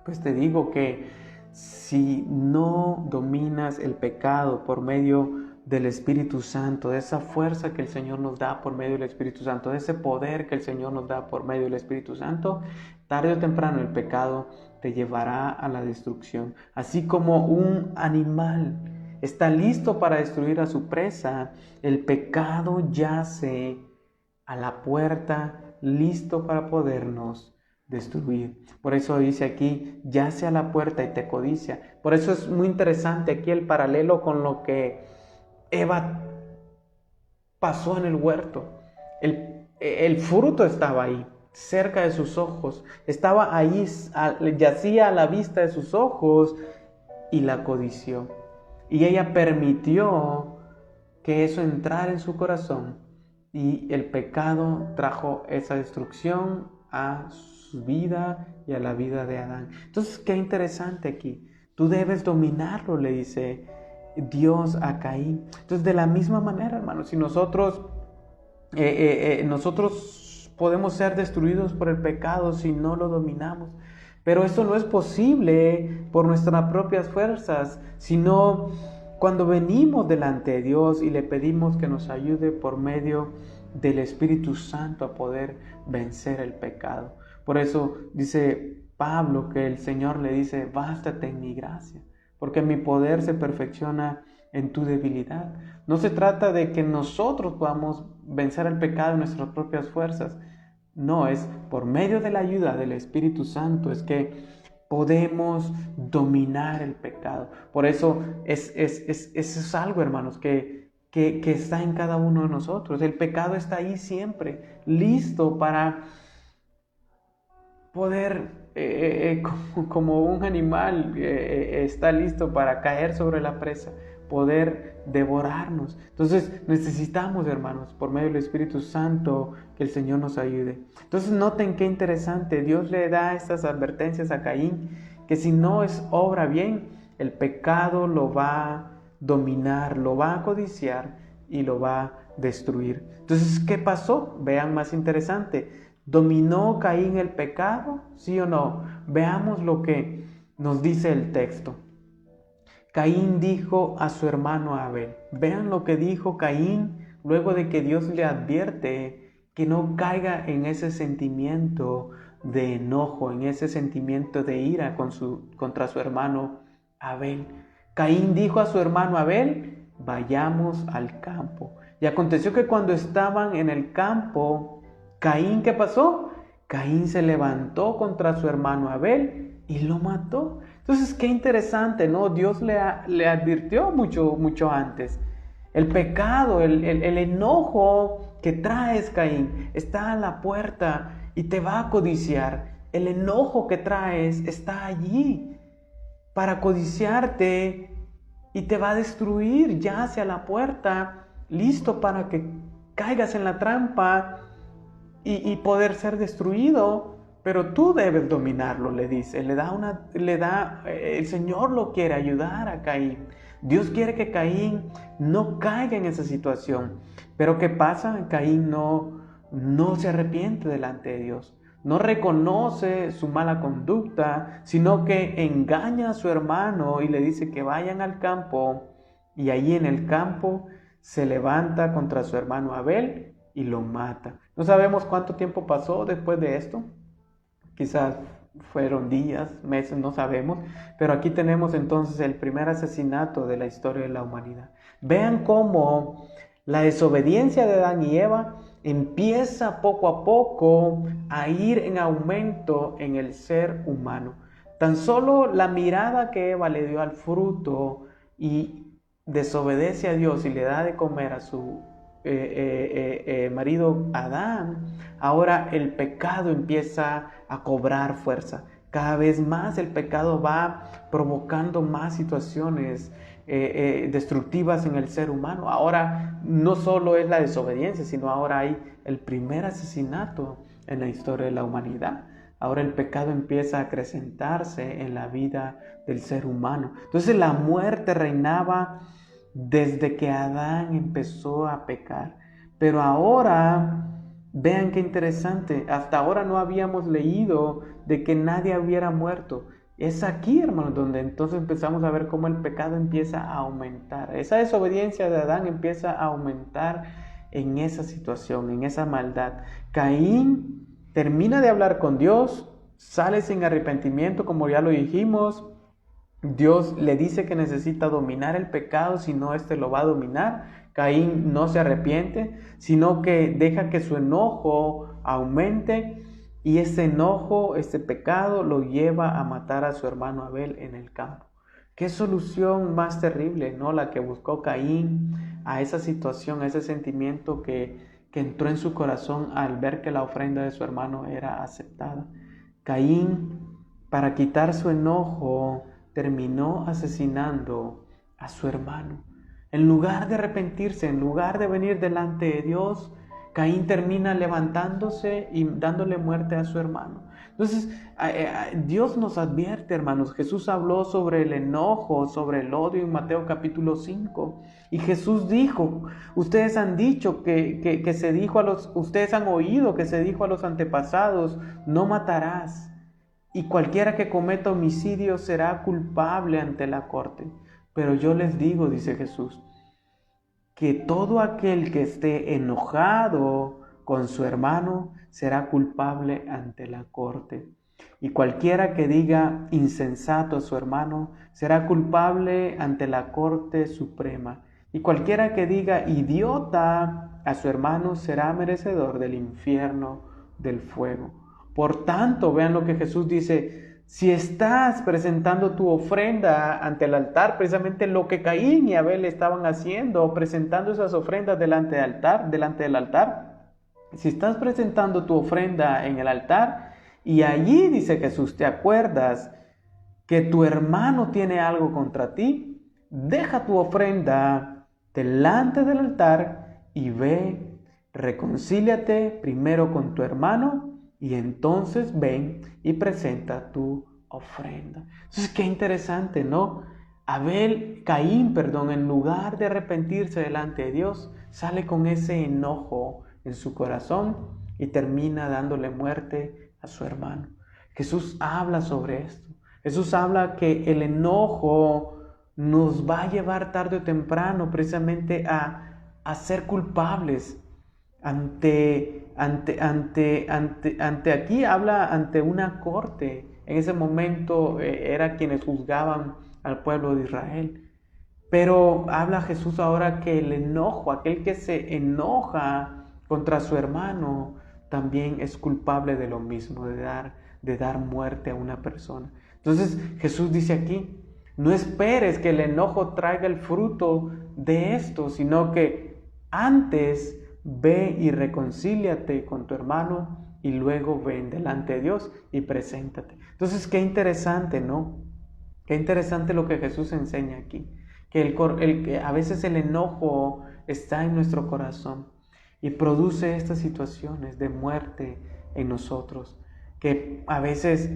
Speaker 1: pues te digo que si no dominas el pecado por medio del Espíritu Santo, de esa fuerza que el Señor nos da por medio del Espíritu Santo, de ese poder que el Señor nos da por medio del Espíritu Santo, tarde o temprano el pecado te llevará a la destrucción. Así como un animal está listo para destruir a su presa, el pecado yace a la puerta, listo para podernos destruir. Por eso dice aquí, yace a la puerta y te codicia. Por eso es muy interesante aquí el paralelo con lo que Eva pasó en el huerto. El fruto estaba ahí, cerca de sus ojos. Estaba ahí, yacía a la vista de sus ojos y la codició. Y ella permitió que eso entrara en su corazón. Y el pecado trajo esa destrucción a su vida y a la vida de Adán. Entonces, qué interesante aquí. Tú debes dominarlo, le dice Dios a Caín. Entonces, de la misma manera, hermanos, si nosotros podemos ser destruidos por el pecado si no lo dominamos. Pero eso no es posible por nuestras propias fuerzas, sino cuando venimos delante de Dios y le pedimos que nos ayude por medio del Espíritu Santo a poder vencer el pecado. Por eso dice Pablo que el Señor le dice: bástate en mi gracia, porque mi poder se perfecciona en tu debilidad. No se trata de que nosotros podamos vencer el pecado en nuestras propias fuerzas. No, es por medio de la ayuda del Espíritu Santo es que podemos dominar el pecado. Por eso es algo, hermanos, que está en cada uno de nosotros. El pecado está ahí siempre, listo para poder, como un animal está listo para caer sobre la presa, poder devorarnos. Entonces necesitamos, hermanos, por medio del Espíritu Santo, que el Señor nos ayude. Entonces noten qué interesante, Dios le da estas advertencias a Caín, que si no obra bien, el pecado lo va a dominar, lo va a codiciar y lo va a destruir. Entonces, ¿qué pasó? Vean más interesante. ¿Dominó Caín el pecado? ¿Sí o no? Veamos lo que nos dice el texto. Caín dijo a su hermano Abel. Vean lo que dijo Caín luego de que Dios le advierte que no caiga en ese sentimiento de enojo, en ese sentimiento de ira contra su hermano Abel. Caín dijo a su hermano Abel: vayamos al campo. Y aconteció que cuando estaban en el campo, Caín, ¿qué pasó? Caín se levantó contra su hermano Abel y lo mató. Entonces, qué interesante, ¿no? Dios le advirtió mucho antes. El pecado, el enojo que traes, Caín, está a la puerta y te va a codiciar. El enojo que traes está allí para codiciarte y te va a destruir, yace a la puerta, listo para que caigas en la trampa y poder ser destruido. Pero tú debes dominarlo, le dice. El Señor lo quiere ayudar a Caín. Dios quiere que Caín no caiga en esa situación. Pero ¿qué pasa? Caín no se arrepiente delante de Dios. No reconoce su mala conducta, sino que engaña a su hermano y le dice que vayan al campo. Y allí en el campo se levanta contra su hermano Abel y lo mata. No sabemos cuánto tiempo pasó después de esto. Quizás fueron días, meses, no sabemos. Pero aquí tenemos entonces el primer asesinato de la historia de la humanidad. Vean cómo la desobediencia de Adán y Eva empieza poco a poco a ir en aumento en el ser humano. Tan solo la mirada que Eva le dio al fruto y desobedece a Dios y le da de comer a su marido Adán, ahora el pecado empieza a cobrar fuerza. Cada vez más el pecado va provocando más situaciones destructivas en el ser humano. Ahora no solo es la desobediencia, sino ahora hay el primer asesinato en la historia de la humanidad. Ahora el pecado empieza a acrecentarse en la vida del ser humano. Entonces la muerte reinaba desde que Adán empezó a pecar. Pero ahora, vean qué interesante, hasta ahora no habíamos leído de que nadie hubiera muerto. Es aquí, hermanos, donde entonces empezamos a ver cómo el pecado empieza a aumentar. Esa desobediencia de Adán empieza a aumentar en esa situación, en esa maldad. Caín termina de hablar con Dios, sale sin arrepentimiento, como ya lo dijimos. Dios le dice que necesita dominar el pecado, si no, éste lo va a dominar. Caín no se arrepiente, sino que deja que su enojo aumente, y ese enojo, ese pecado, lo lleva a matar a su hermano Abel en el campo. Qué solución más terrible, ¿no? La que buscó Caín a esa situación, a ese sentimiento que entró en su corazón al ver que la ofrenda de su hermano era aceptada. Caín, para quitar su enojo, terminó asesinando a su hermano. En lugar de arrepentirse, en lugar de venir delante de Dios, Caín termina levantándose y dándole muerte a su hermano. Entonces, Dios nos advierte, hermanos. Jesús habló sobre el enojo, sobre el odio en Mateo capítulo 5. Y Jesús dijo, ustedes han dicho que se dijo ustedes han oído que se dijo a los antepasados, no matarás. Y cualquiera que cometa homicidio será culpable ante la corte. Pero yo les digo, dice Jesús, que todo aquel que esté enojado con su hermano será culpable ante la corte. Y cualquiera que diga insensato a su hermano será culpable ante la corte suprema. Y cualquiera que diga idiota a su hermano será merecedor del infierno del fuego. Por tanto, vean lo que Jesús dice. Si estás presentando tu ofrenda ante el altar, precisamente lo que Caín y Abel estaban haciendo, presentando esas ofrendas delante del altar, si estás presentando tu ofrenda en el altar y allí, dice Jesús, te acuerdas que tu hermano tiene algo contra ti, deja tu ofrenda delante del altar y ve, reconcíliate primero con tu hermano y entonces ven y presenta tu ofrenda. Entonces, qué interesante, ¿no? Caín, en lugar de arrepentirse delante de Dios, sale con ese enojo en su corazón y termina dándole muerte a su hermano. Jesús habla sobre esto. Jesús habla que el enojo nos va a llevar tarde o temprano precisamente a ser culpables aquí habla ante una corte. En ese momento era quienes juzgaban al pueblo de Israel. Pero habla Jesús ahora que el enojo, aquel que se enoja contra su hermano, también es culpable de lo mismo, de dar muerte a una persona. Entonces Jesús dice aquí, no esperes que el enojo traiga el fruto de esto, sino que antes ve y reconcíliate con tu hermano y luego ven delante de Dios y preséntate. Entonces, qué interesante, ¿no? Qué interesante lo que Jesús enseña aquí. Que a veces el enojo está en nuestro corazón y produce estas situaciones de muerte en nosotros. Que a veces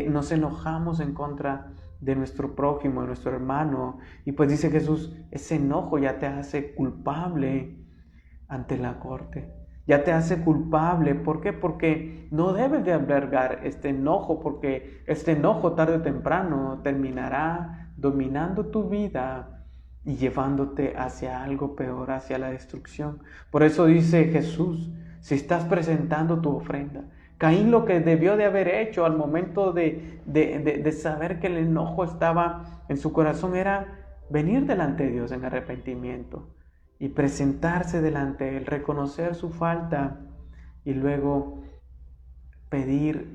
Speaker 1: nos enojamos en contra de nuestro prójimo, de nuestro hermano. Y pues dice Jesús, ese enojo ya te hace culpable ante la corte. Ya te hace culpable. ¿Por qué? Porque no debes de albergar este enojo, porque este enojo tarde o temprano terminará dominando tu vida y llevándote hacia algo peor, hacia la destrucción. Por eso dice Jesús, si estás presentando tu ofrenda, Caín lo que debió de haber hecho al momento de saber que el enojo estaba en su corazón era venir delante de Dios en arrepentimiento y presentarse delante de Él, reconocer su falta y luego pedir,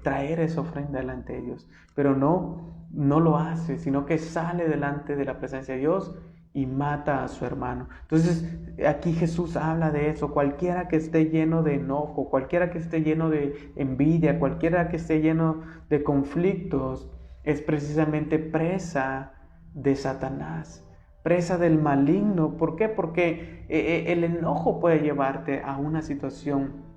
Speaker 1: traer esa ofrenda delante de Dios. Pero no lo hace, sino que sale delante de la presencia de Dios y mata a su hermano. Entonces aquí Jesús habla de eso. Cualquiera que esté lleno de enojo, cualquiera que esté lleno de envidia, cualquiera que esté lleno de conflictos, es precisamente presa de Satanás, presa del maligno. ¿Por qué? Porque el enojo puede llevarte a una situación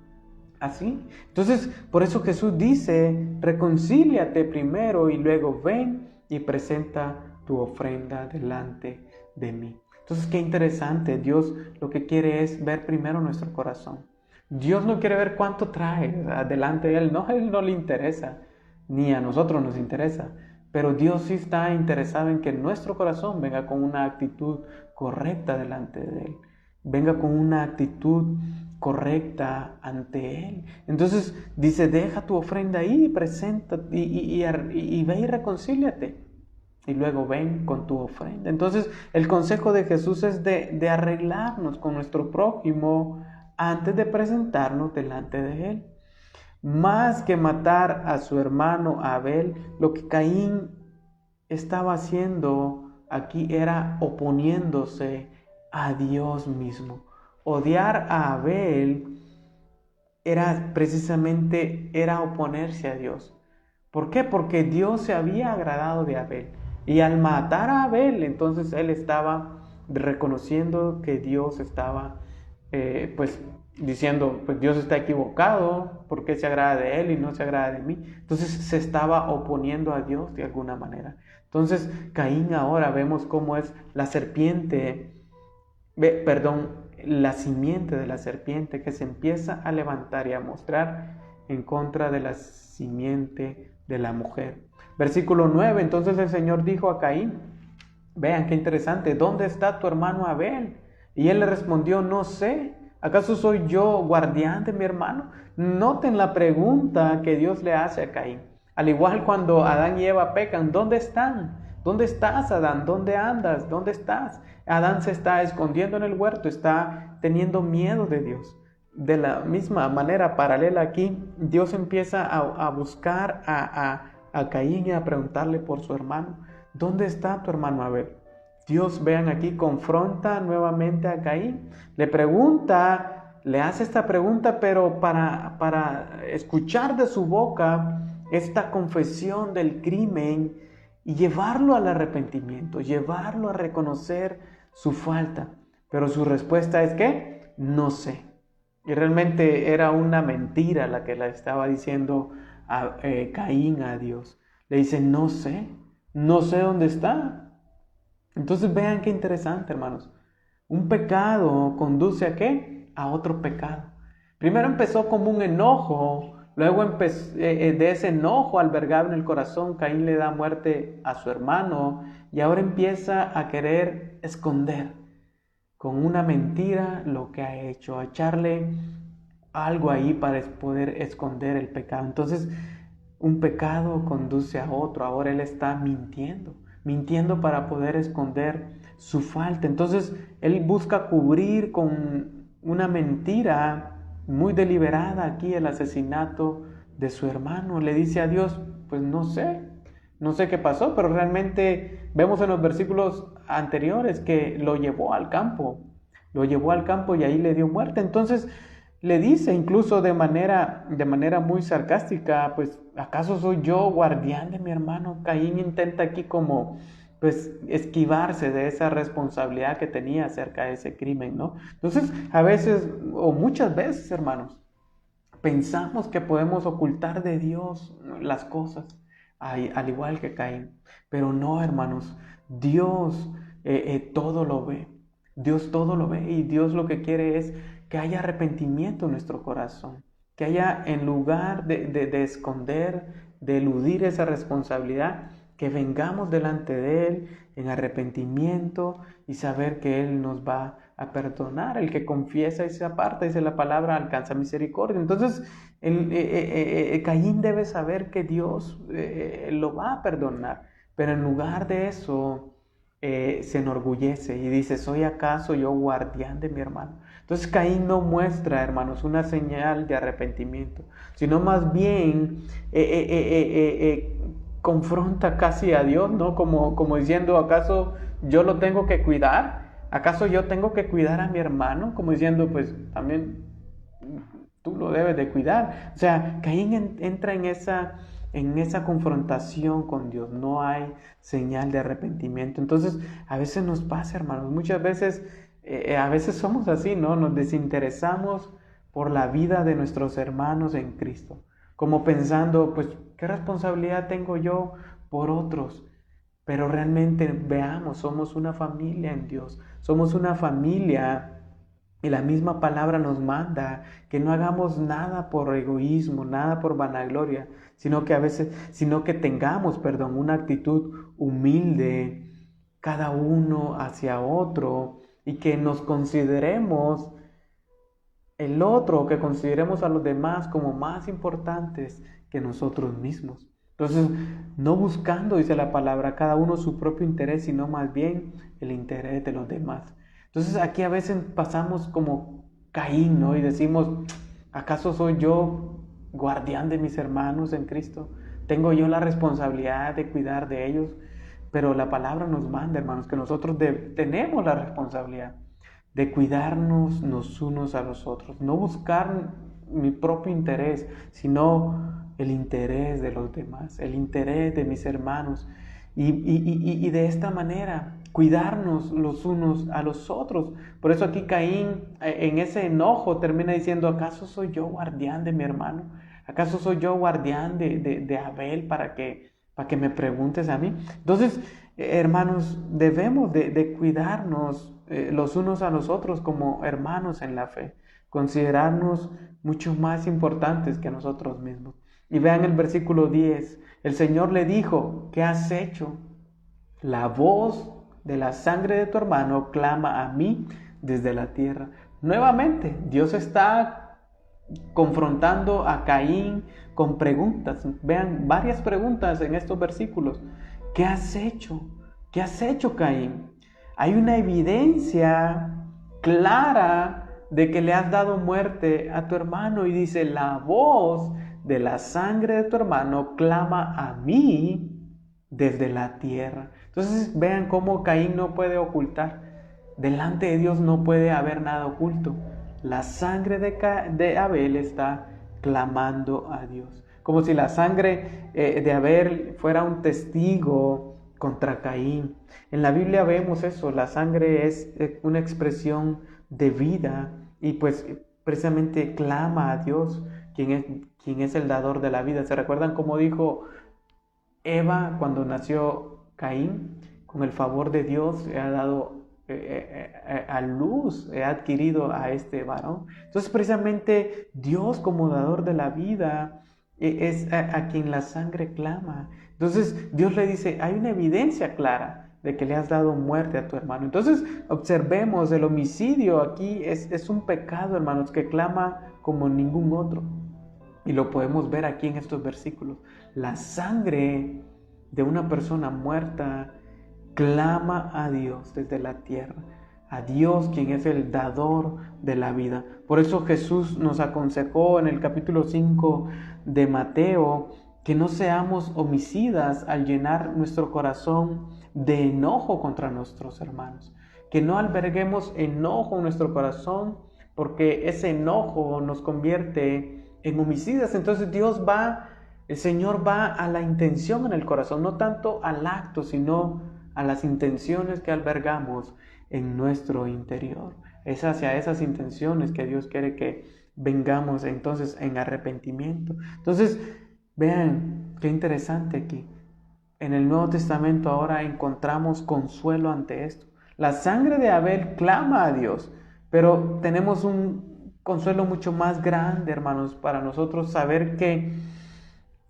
Speaker 1: así. Entonces, por eso Jesús dice, reconcíliate primero y luego ven y presenta tu ofrenda delante de mí. Entonces, qué interesante. Dios lo que quiere es ver primero nuestro corazón. Dios no quiere ver cuánto trae delante de Él. No, a Él no le interesa, ni a nosotros nos interesa. Pero Dios sí está interesado en que nuestro corazón venga con una actitud correcta delante de Él. Venga con una actitud correcta ante Él. Entonces dice, deja tu ofrenda ahí, presenta y ve y reconcíliate. Y luego ven con tu ofrenda. Entonces el consejo de Jesús es de arreglarnos con nuestro prójimo antes de presentarnos delante de Él. Más que matar a su hermano Abel, lo que Caín estaba haciendo aquí era oponiéndose a Dios mismo. Odiar a Abel era precisamente oponerse a Dios. ¿Por qué? Porque Dios se había agradado de Abel. Y al matar a Abel, entonces él estaba reconociendo que Dios estaba pues diciendo, pues Dios está equivocado, ¿por qué se agrada de él y no se agrada de mí? Entonces se estaba oponiendo a Dios de alguna manera. Entonces Caín ahora vemos cómo es la serpiente, la simiente de la serpiente que se empieza a levantar y a mostrar en contra de la simiente de la mujer. Versículo 9, entonces el Señor dijo a Caín, vean qué interesante, ¿dónde está tu hermano Abel? Y él le respondió, no sé, ¿acaso soy yo guardián de mi hermano? Noten la pregunta que Dios le hace a Caín. Al igual cuando Adán y Eva pecan, ¿dónde están? ¿Dónde estás, Adán? ¿Dónde andas? ¿Dónde estás? Adán se está escondiendo en el huerto, está teniendo miedo de Dios. De la misma manera, paralela aquí, Dios empieza a buscar a Caín y a preguntarle por su hermano. ¿Dónde está tu hermano Abel? Dios, vean aquí, confronta nuevamente a Caín. Le pregunta, le hace esta pregunta, pero para escuchar de su boca esta confesión del crimen y llevarlo al arrepentimiento, llevarlo a reconocer su falta. Pero su respuesta es que no sé. Y realmente era una mentira la que le estaba diciendo a Caín a Dios. Le dice, no sé dónde está. Entonces vean qué interesante, hermanos. Un pecado conduce ¿a qué? A otro pecado. Primero empezó como un enojo, luego de ese enojo albergado en el corazón, Caín le da muerte a su hermano y ahora empieza a querer esconder con una mentira lo que ha hecho, a echarle algo ahí para poder esconder el pecado. Entonces, un pecado conduce a otro. Ahora él está mintiendo para poder esconder su falta. Entonces, él busca cubrir con una mentira muy deliberada aquí el asesinato de su hermano. Le dice a Dios, pues no sé qué pasó, pero realmente vemos en los versículos anteriores que lo llevó al campo y ahí le dio muerte. Entonces le dice incluso de manera muy sarcástica, pues ¿acaso soy yo guardián de mi hermano? Caín intenta aquí como pues esquivarse de esa responsabilidad que tenía acerca de ese crimen, ¿no? Entonces a veces o muchas veces, hermanos, pensamos que podemos ocultar de Dios las cosas, al igual que Caín. Pero no, hermanos, Dios todo lo ve. Dios todo lo ve y Dios lo que quiere es que haya arrepentimiento en nuestro corazón. Que haya, en lugar de esconder, de eludir esa responsabilidad, que vengamos delante de Él en arrepentimiento y saber que Él nos va a perdonar. El que confiesa y se aparta, dice la palabra, alcanza misericordia. Entonces, Caín debe saber que Dios lo va a perdonar, pero en lugar de eso se enorgullece y dice, ¿soy acaso yo guardián de mi hermano? Entonces Caín no muestra, hermanos, una señal de arrepentimiento, sino más bien confronta casi a Dios, ¿no? Como diciendo, ¿acaso yo lo tengo que cuidar? ¿Acaso yo tengo que cuidar a mi hermano? Como diciendo, pues también tú lo debes de cuidar. O sea, Caín entra en esa confrontación con Dios. No hay señal de arrepentimiento. Entonces, a veces nos pasa, hermanos, muchas veces, a veces somos así, ¿no? Nos desinteresamos por la vida de nuestros hermanos en Cristo. Como pensando, pues, ¿qué responsabilidad tengo yo por otros? Pero realmente veamos, somos una familia en Dios. Somos una familia y la misma palabra nos manda que no hagamos nada por egoísmo, nada por vanagloria, sino que tengamos, una actitud humilde cada uno hacia otro y que nos consideremos el otro, que consideremos a los demás como más importantes que nosotros mismos. Entonces, no buscando, dice la palabra, cada uno su propio interés, sino más bien el interés de los demás. Entonces, aquí a veces pasamos como Caín, ¿no? Y decimos, ¿acaso soy yo guardián de mis hermanos en Cristo? ¿Tengo yo la responsabilidad de cuidar de ellos? Pero la palabra nos manda, hermanos, que nosotros tenemos la responsabilidad de cuidarnos los unos a los otros, no buscar mi propio interés, sino el interés de los demás, el interés de mis hermanos. y de esta manera cuidarnos los unos a los otros. Por eso aquí Caín, en ese enojo, termina diciendo: ¿acaso soy yo guardián de mi hermano? ¿Acaso soy yo guardián de Abel para que me preguntes a mí? Entonces, hermanos, debemos de cuidarnos los unos a los otros como hermanos en la fe, considerarnos mucho más importantes que nosotros mismos. Y vean el versículo 10, el Señor le dijo: ¿qué has hecho? La voz de la sangre de tu hermano clama a mí desde la tierra. Nuevamente, Dios está confrontando a Caín con preguntas. Vean varias preguntas en estos versículos. ¿Qué has hecho? ¿Qué has hecho, Caín? Hay una evidencia clara de que le has dado muerte a tu hermano, y dice: la voz de la sangre de tu hermano clama a mí desde la tierra. Entonces vean cómo Caín no puede ocultar. Delante de Dios no puede haber nada oculto. La sangre de Abel está clamando a Dios. Como si la sangre de Abel fuera un testigo contra Caín. En la Biblia vemos eso. La sangre es una expresión de vida, y pues precisamente clama a Dios, quien es el dador de la vida. ¿Se recuerdan cómo dijo Eva cuando nació Caín? Con el favor de Dios ha dado a luz, he adquirido a este varón. Entonces precisamente Dios, como dador de la vida, es a quien la sangre clama. Entonces Dios le dice: hay una evidencia clara de que le has dado muerte a tu hermano. Entonces observemos, el homicidio aquí es un pecado, hermanos, que clama como ningún otro. Y lo podemos ver aquí en estos versículos. La sangre de una persona muerta clama a Dios desde la tierra, a Dios quien es el dador de la vida. Por eso Jesús nos aconsejó en el capítulo 5 de Mateo que no seamos homicidas al llenar nuestro corazón de enojo contra nuestros hermanos, que no alberguemos enojo en nuestro corazón, porque ese enojo nos convierte en homicidas. Entonces el Señor va a la intención en el corazón, no tanto al acto, sino a las intenciones que albergamos en nuestro interior. Es hacia esas intenciones que Dios quiere que vengamos entonces en arrepentimiento. Entonces, vean qué interesante aquí. En el Nuevo Testamento ahora encontramos consuelo ante esto. La sangre de Abel clama a Dios, pero tenemos un consuelo mucho más grande, hermanos, para nosotros saber que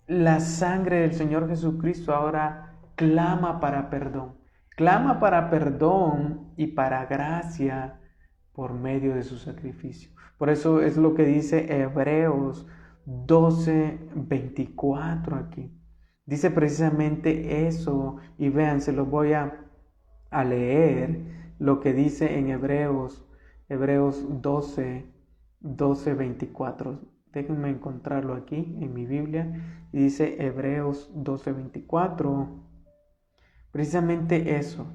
Speaker 1: la sangre del Señor Jesucristo ahora clama para perdón y para gracia por medio de su sacrificio. Por eso es lo que dice Hebreos 12:24 aquí. Dice precisamente eso, y vean, se lo voy a leer, lo que dice en Hebreos 12:24. Déjenme encontrarlo aquí en mi Biblia. Y dice Hebreos 12:24, precisamente eso,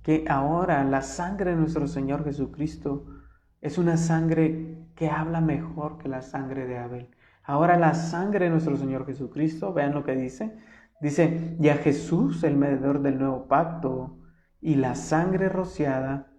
Speaker 1: que ahora la sangre de nuestro Señor Jesucristo es una sangre que habla mejor que la sangre de Abel. Ahora la sangre de nuestro Señor Jesucristo, vean lo que dice, y a Jesús, el mediador del nuevo pacto, y la sangre rociada,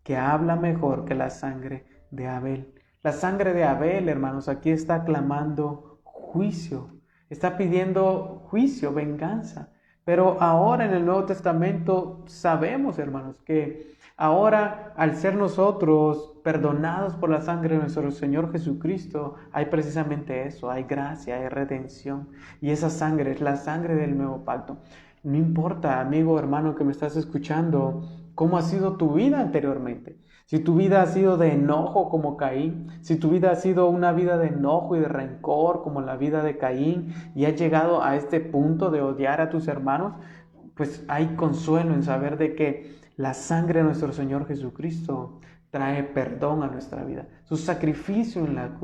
Speaker 1: que habla mejor que la sangre de Abel. La sangre de Abel, hermanos, aquí está clamando juicio, está pidiendo juicio, venganza. Pero ahora en el Nuevo Testamento sabemos, hermanos, que ahora al ser nosotros perdonados por la sangre de nuestro Señor Jesucristo, hay precisamente eso, hay gracia, hay redención. Y esa sangre es la sangre del nuevo pacto. No importa, amigo, hermano, que me estás escuchando, cómo ha sido tu vida anteriormente. Si tu vida ha sido de enojo como Caín, si tu vida ha sido una vida de enojo y de rencor como la vida de Caín, y has llegado a este punto de odiar a tus hermanos, pues hay consuelo en saber de que la sangre de nuestro Señor Jesucristo trae perdón a nuestra vida. Su sacrificio en la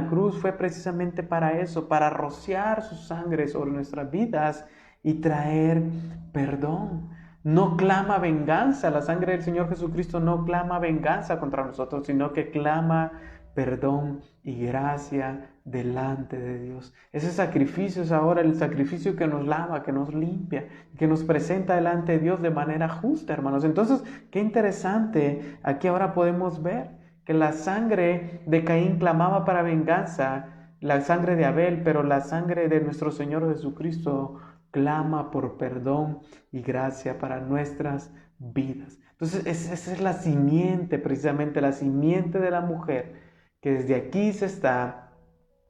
Speaker 1: cruz fue precisamente para eso, para rociar su sangre sobre nuestras vidas y traer perdón. No clama venganza, la sangre del Señor Jesucristo no clama venganza contra nosotros, sino que clama perdón y gracia delante de Dios. Ese sacrificio es ahora el sacrificio que nos lava, que nos limpia, que nos presenta delante de Dios de manera justa, hermanos. Entonces, qué interesante, aquí ahora podemos ver que la sangre de Caín clamaba para venganza, la sangre de Abel, pero la sangre de nuestro Señor Jesucristo clama por perdón y gracia para nuestras vidas. Entonces, esa es la simiente, precisamente la simiente de la mujer, que desde aquí se está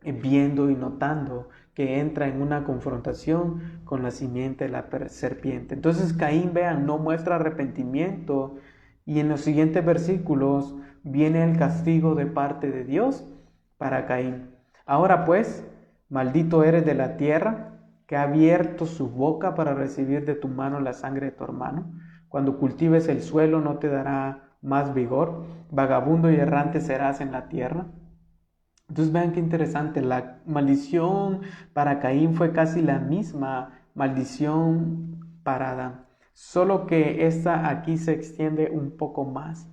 Speaker 1: viendo y notando que entra en una confrontación con la simiente de la serpiente. Entonces Caín, vean, no muestra arrepentimiento, y en los siguientes versículos viene el castigo de parte de Dios para Caín. Ahora pues, maldito eres de la tierra, que ha abierto su boca para recibir de tu mano la sangre de tu hermano. Cuando cultives el suelo no te dará más vigor, vagabundo y errante serás en la tierra. Entonces vean qué interesante, la maldición para Caín fue casi la misma maldición para Adán, solo que esta aquí se extiende un poco más.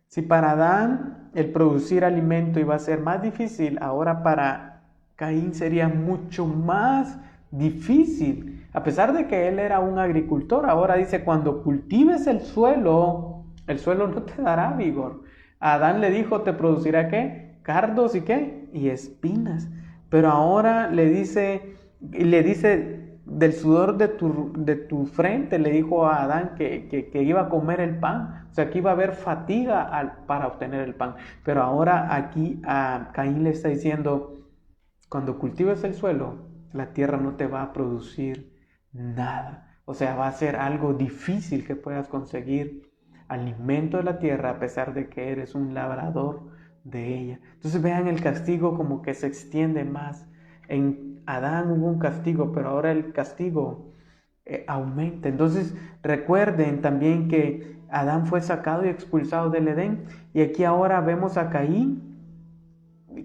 Speaker 1: Si para Adán el producir alimento iba a ser más difícil, ahora para Caín sería mucho más difícil. A pesar de que él era un agricultor, ahora dice, cuando cultives el suelo no te dará vigor. A Adán le dijo, ¿te producirá qué? Cardos y qué, y espinas. Pero ahora le dice del sudor de tu frente, le dijo a Adán que iba a comer el pan, o sea que iba a haber fatiga para obtener el pan. Pero ahora aquí a Caín le está diciendo, cuando cultives el suelo, la tierra no te va a producir nada. O sea, va a ser algo difícil que puedas conseguir alimento de la tierra a pesar de que eres un labrador de ella. Entonces vean el castigo como que se extiende más. En Adán hubo un castigo, pero ahora el castigo aumenta. Entonces recuerden también que Adán fue sacado y expulsado del Edén, y aquí ahora vemos a Caín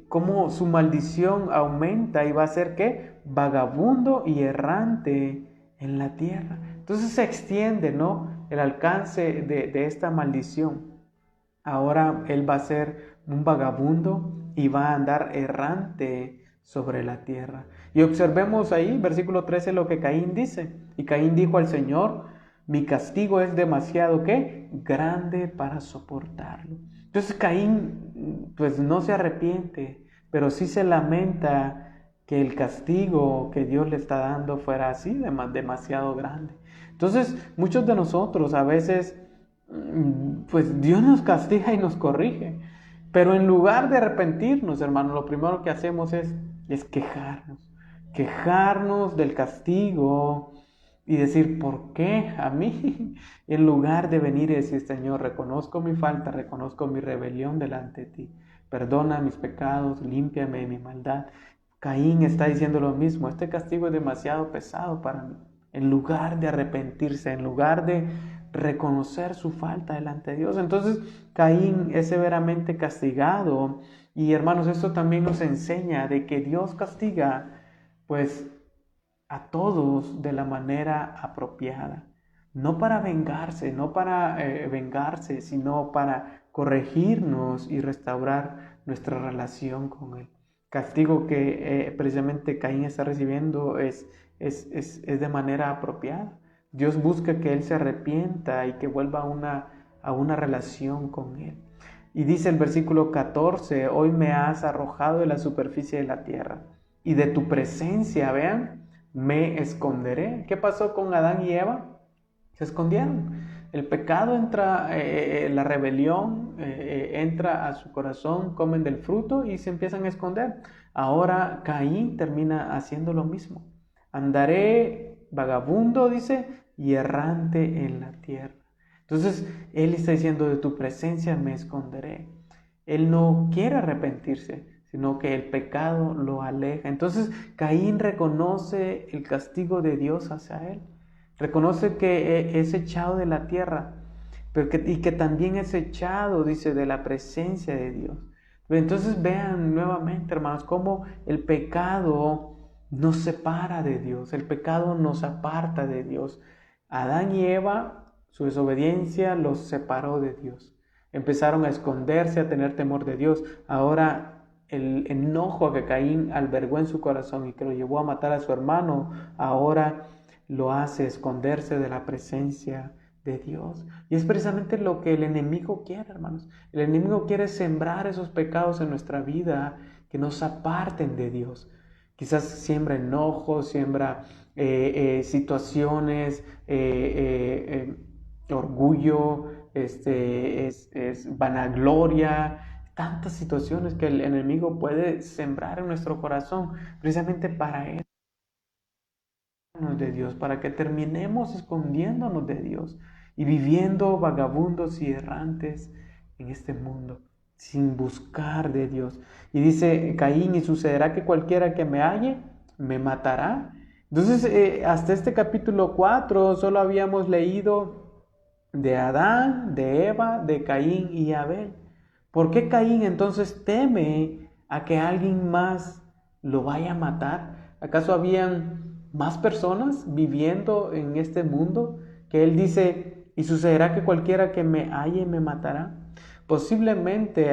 Speaker 1: cómo su maldición aumenta y va a ser ¿qué? Vagabundo y errante en la tierra. Entonces se extiende, ¿no?, el alcance de esta maldición. Ahora él va a ser un vagabundo y va a andar errante sobre la tierra. Y observemos ahí, versículo 13, lo que Caín dice. Y Caín dijo al Señor, mi castigo es demasiado, ¿qué? Grande para soportarlo. Entonces Caín, pues no se arrepiente, pero sí se lamenta que el castigo que Dios le está dando fuera así, demasiado grande. Entonces, muchos de nosotros a veces, pues Dios nos castiga y nos corrige, pero en lugar de arrepentirnos, hermanos, lo primero que hacemos es quejarnos del castigo y decir, ¿por qué a mí? En lugar de venir y decir, Señor, reconozco mi falta, reconozco mi rebelión delante de ti, perdona mis pecados, límpiame de mi maldad. Caín está diciendo lo mismo, este castigo es demasiado pesado para mí. En lugar de arrepentirse, en lugar de reconocer su falta delante de Dios, entonces Caín es severamente castigado. Y hermanos, esto también nos enseña de que Dios castiga pues a todos de la manera apropiada, no para vengarse, sino para corregirnos y restaurar nuestra relación con Él. Castigo que precisamente Caín está recibiendo es de manera apropiada. Dios busca que él se arrepienta y que vuelva a una relación con Él. Y dice el versículo 14, hoy me has arrojado de la superficie de la tierra, y de tu presencia, vean, me esconderé. ¿Qué pasó con Adán y Eva? Se escondieron. El pecado entra, la rebelión entra a su corazón, comen del fruto y se empiezan a esconder. Ahora Caín termina haciendo lo mismo. Andaré vagabundo, dice, y errante en la tierra. Entonces, él está diciendo, de tu presencia me esconderé. Él no quiere arrepentirse, sino que el pecado lo aleja. Entonces, Caín reconoce el castigo de Dios hacia él. Reconoce que es echado de la tierra, y que también es echado, dice, de la presencia de Dios. Entonces, vean nuevamente, hermanos, cómo el pecado nos separa de Dios, el pecado nos aparta de Dios. Adán y Eva, su desobediencia los separó de Dios. Empezaron a esconderse, a tener temor de Dios. Ahora el enojo que Caín albergó en su corazón y que lo llevó a matar a su hermano, ahora lo hace esconderse de la presencia de Dios. Y es precisamente lo que el enemigo quiere, hermanos. El enemigo quiere sembrar esos pecados en nuestra vida que nos aparten de Dios. Quizás siembra enojo, siembra situaciones, orgullo, es vanagloria, tantas situaciones que el enemigo puede sembrar en nuestro corazón, precisamente para eso de Dios, para que terminemos escondiéndonos de Dios y viviendo vagabundos y errantes en este mundo, sin buscar de Dios. Y dice Caín, y sucederá que cualquiera que me halle, me matará. Entonces, hasta este capítulo 4 solo habíamos leído de Adán, de Eva, de Caín y Abel. ¿Por qué Caín entonces teme a que alguien más lo vaya a matar? ¿Acaso habían más personas viviendo en este mundo? Que él dice, y sucederá que cualquiera que me halle me matará. Posiblemente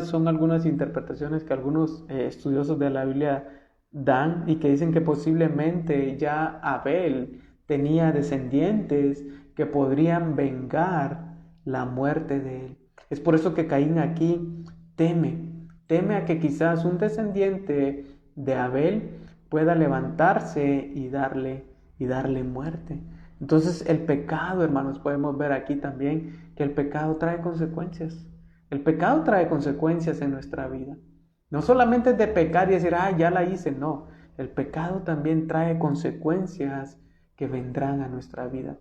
Speaker 1: son algunas interpretaciones que algunos estudiosos de la Biblia dan y que dicen que posiblemente ya Abel tenía descendientes que podrían vengar la muerte de él. Es por eso que Caín aquí teme a que quizás un descendiente de Abel pueda levantarse y darle muerte. Entonces el pecado, hermanos, podemos ver aquí también que el pecado trae consecuencias. El pecado trae consecuencias en nuestra vida. No solamente es de pecar y decir, ya la hice, no. El pecado también trae consecuencias que vendrán a nuestra vida.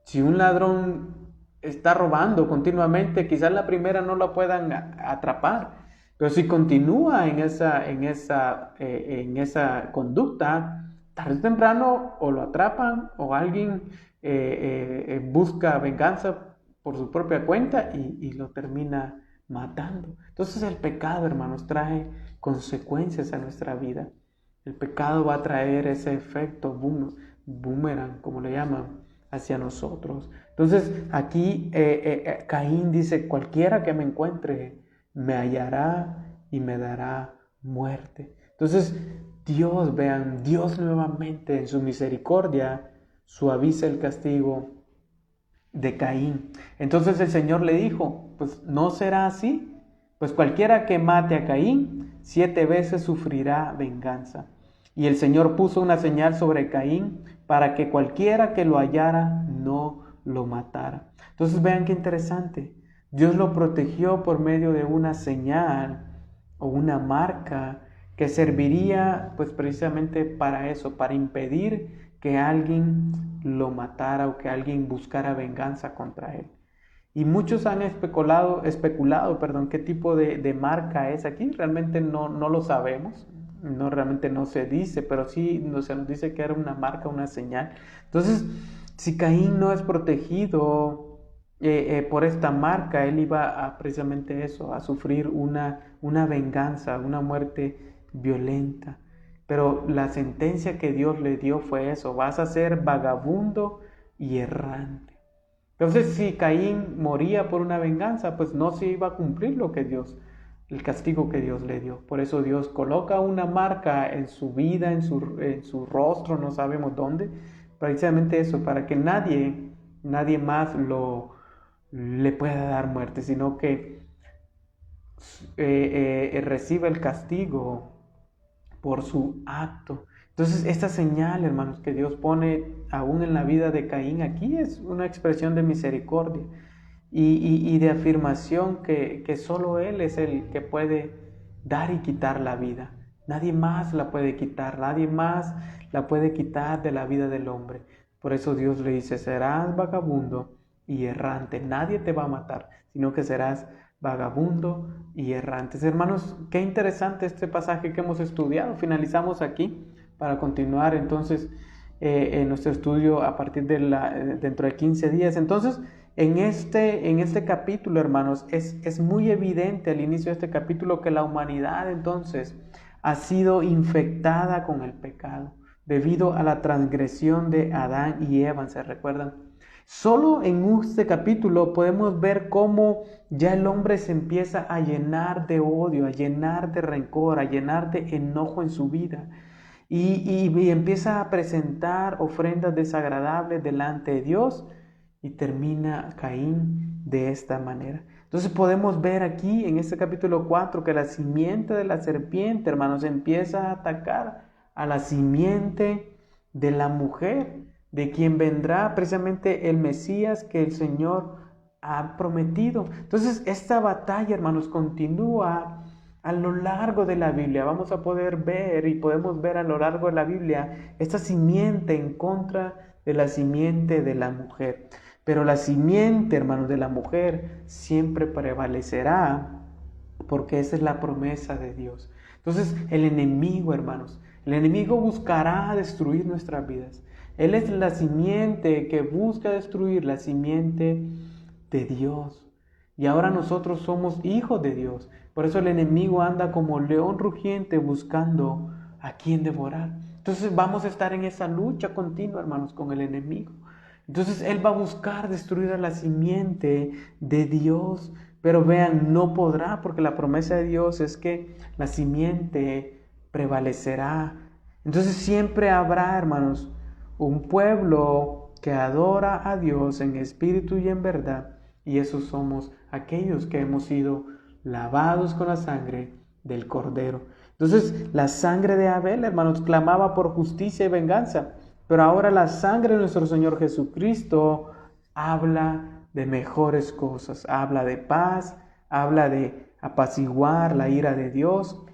Speaker 1: Si un ladrón está robando continuamente, quizás la primera no la puedan atrapar, pero si continúa en esa conducta, tarde o temprano o lo atrapan o alguien busca venganza por su propia cuenta y lo termina matando. Entonces el pecado, hermanos, trae consecuencias a nuestra vida. El pecado va a traer ese efecto boomerang, como le llaman, hacia nosotros. Entonces aquí Caín dice, cualquiera que me encuentre me hallará y me dará muerte. Entonces Dios nuevamente en su misericordia suaviza el castigo de Caín. Entonces el Señor le dijo, pues no será así, pues cualquiera que mate a Caín 7 veces sufrirá venganza. Y el Señor puso una señal sobre Caín para que cualquiera que lo hallara no lo matara. Entonces vean qué interesante. Dios lo protegió por medio de una señal o una marca que serviría pues precisamente para eso, para impedir que alguien lo matara o que alguien buscara venganza contra él. Y muchos han especulado, qué tipo de marca es aquí. Realmente no lo sabemos, realmente no se dice, pero sí se nos dice que era una marca, una señal. Entonces, si Caín no es protegido por esta marca, él iba a precisamente eso, a sufrir una venganza, una muerte violenta. Pero la sentencia que Dios le dio fue eso, vas a ser vagabundo y errante. Entonces, si Caín moría por una venganza, pues no se iba a cumplir el castigo que Dios le dio. Por eso Dios coloca una marca en su vida, en su rostro, no sabemos dónde, precisamente eso, para que nadie más le pueda dar muerte, sino que reciba el castigo por su acto. Entonces, esta señal, hermanos, que Dios pone aún en la vida de Caín aquí es una expresión de misericordia y de afirmación que solo Él es el que puede dar y quitar la vida. Nadie más la puede quitar, nadie más la puede quitar de la vida del hombre. Por eso Dios le dice, serás vagabundo y errante. Nadie te va a matar, sino que serás vagabundo y errantes. Hermanos, qué interesante este pasaje que hemos estudiado. Finalizamos aquí para continuar entonces en nuestro estudio a partir dentro de 15 días. Entonces, en este capítulo, hermanos, es muy evidente al inicio de este capítulo que la humanidad entonces ha sido infectada con el pecado debido a la transgresión de Adán y Eva, ¿se recuerdan? Solo en este capítulo podemos ver cómo ya el hombre se empieza a llenar de odio, a llenar de rencor, a llenar de enojo en su vida. Y empieza a presentar ofrendas desagradables delante de Dios y termina Caín de esta manera. Entonces podemos ver aquí en este capítulo 4 que la simiente de la serpiente, hermanos, empieza a atacar a la simiente de la mujer, de quien vendrá precisamente el Mesías que el Señor ha prometido. Entonces esta batalla, hermanos, continúa a lo largo de la Biblia. Vamos a poder ver y podemos ver a lo largo de la Biblia esta simiente en contra de la simiente de la mujer. Pero la simiente, hermanos, de la mujer siempre prevalecerá, porque esa es la promesa de Dios. Entonces el enemigo, hermanos, el enemigo buscará destruir nuestras vidas. Él es la simiente que busca destruir la simiente de Dios. Y ahora nosotros somos hijos de Dios. Por eso el enemigo anda como león rugiente buscando a quien devorar. Entonces vamos a estar en esa lucha continua, hermanos, con el enemigo. Entonces él va a buscar destruir a la simiente de Dios. Pero vean, no podrá, porque la promesa de Dios es que la simiente prevalecerá. Entonces siempre habrá, hermanos, un pueblo que adora a Dios en espíritu y en verdad. Y esos somos aquellos que hemos sido lavados con la sangre del Cordero. Entonces, la sangre de Abel, hermanos, clamaba por justicia y venganza. Pero ahora la sangre de nuestro Señor Jesucristo habla de mejores cosas. Habla de paz, habla de apaciguar la ira de Dios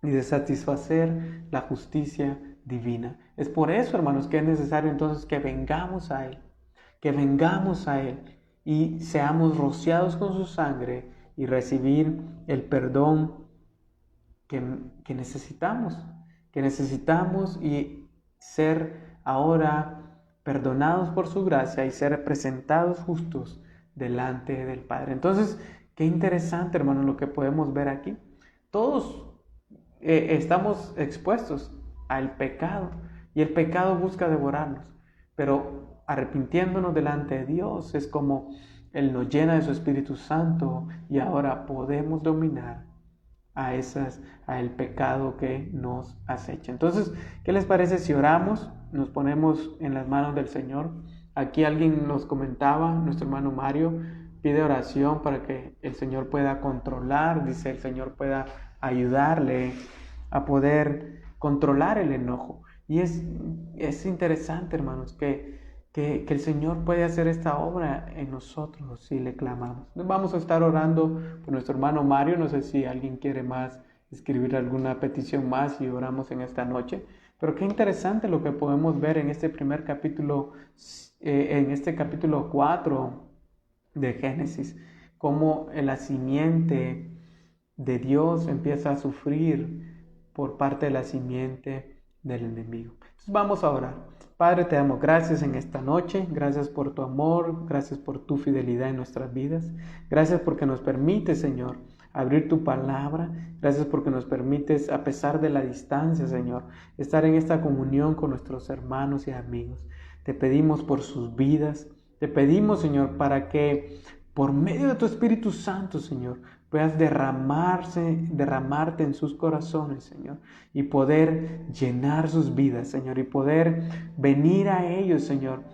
Speaker 1: y de satisfacer la justicia divina. Es por eso, hermanos, que es necesario entonces que vengamos a Él. Que vengamos a Él y seamos rociados con su sangre y recibir el perdón que necesitamos y ser ahora perdonados por su gracia y ser presentados justos delante del Padre. Entonces, qué interesante, hermano, lo que podemos ver aquí. Todos estamos expuestos al pecado y el pecado busca devorarnos, pero arrepintiéndonos delante de Dios es como Él nos llena de su Espíritu Santo y ahora podemos dominar a el pecado que nos acecha. Entonces, ¿qué les parece si oramos? Nos ponemos en las manos del Señor. Aquí alguien nos comentaba, nuestro hermano Mario pide oración para que el Señor pueda controlar, dice el Señor pueda ayudarle a poder controlar el enojo. Y es interesante, hermanos, que el Señor puede hacer esta obra en nosotros si le clamamos. Vamos a estar orando por nuestro hermano Mario. No sé si alguien quiere más escribir alguna petición más y oramos en esta noche. Pero qué interesante lo que podemos ver en este primer capítulo, en este capítulo 4 de Génesis, cómo la simiente de Dios empieza a sufrir por parte de la simiente del enemigo. Entonces vamos a orar. Padre, te damos gracias en esta noche, gracias por tu amor, gracias por tu fidelidad en nuestras vidas, gracias porque nos permites, Señor, abrir tu palabra, gracias porque nos permites, a pesar de la distancia, Señor, estar en esta comunión con nuestros hermanos y amigos. Te pedimos por sus vidas, te pedimos, Señor, para que por medio de tu Espíritu Santo, Señor, puedas derramarte en sus corazones, Señor, y poder llenar sus vidas, Señor, y poder venir a ellos, Señor,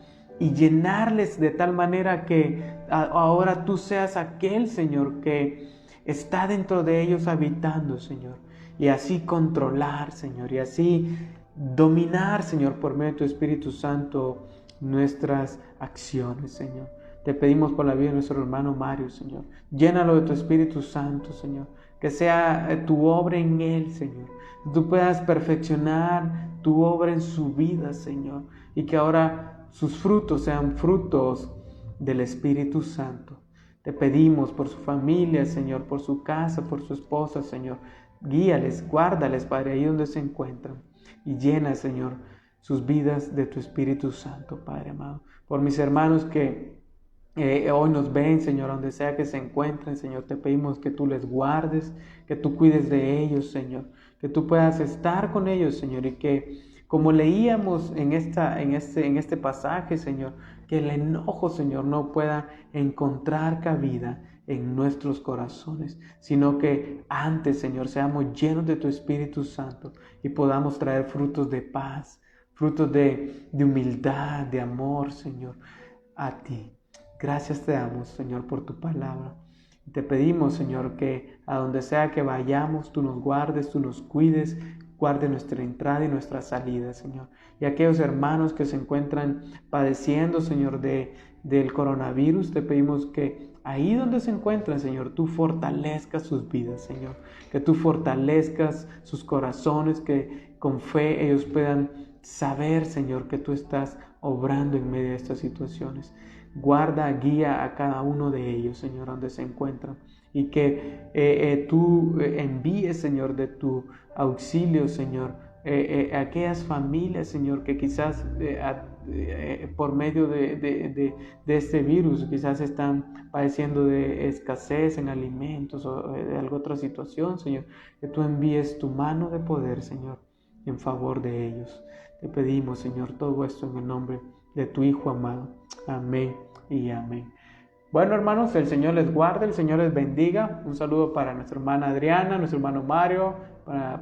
Speaker 1: y llenarles de tal manera que ahora tú seas aquel, Señor, que está dentro de ellos habitando, Señor, y así controlar, Señor, y así dominar, Señor, por medio de tu Espíritu Santo, nuestras acciones, Señor. Te pedimos por la vida de nuestro hermano Mario, Señor. Llénalo de tu Espíritu Santo, Señor. Que sea tu obra en él, Señor. Que tú puedas perfeccionar tu obra en su vida, Señor. Y que ahora sus frutos sean frutos del Espíritu Santo. Te pedimos por su familia, Señor, por su casa, por su esposa, Señor. Guíales, guárdales, Padre, ahí donde se encuentran. Y llena, Señor, sus vidas de tu Espíritu Santo, Padre amado. Por mis hermanos que hoy nos ven, Señor, donde sea que se encuentren, Señor, te pedimos que tú les guardes, que tú cuides de ellos, Señor, que tú puedas estar con ellos, Señor, y que como leíamos en este pasaje, Señor, que el enojo, Señor, no pueda encontrar cabida en nuestros corazones, sino que antes, Señor, seamos llenos de tu Espíritu Santo y podamos traer frutos de paz, frutos de humildad, de amor, Señor, a ti. Gracias te damos, Señor, por tu palabra. Te pedimos, Señor, que a donde sea que vayamos, tú nos guardes, tú nos cuides, guarde nuestra entrada y nuestra salida, Señor. Y aquellos hermanos que se encuentran padeciendo, Señor, del coronavirus, te pedimos que ahí donde se encuentran, Señor, tú fortalezcas sus vidas, Señor. Que tú fortalezcas sus corazones, que con fe ellos puedan saber, Señor, que tú estás obrando en medio de estas situaciones. Guarda, guía a cada uno de ellos, Señor, donde se encuentran. Y que tú envíes, Señor, de tu auxilio, Señor, a aquellas familias, Señor, que quizás por medio de este virus, quizás están padeciendo de escasez en alimentos o de alguna otra situación, Señor. Que tú envíes tu mano de poder, Señor, en favor de ellos. Te pedimos, Señor, todo esto en el nombre de tu Hijo amado. Amén y amén. Bueno, hermanos, el Señor les guarde, el Señor les bendiga. Un saludo para nuestra hermana Adriana, nuestro hermano Mario,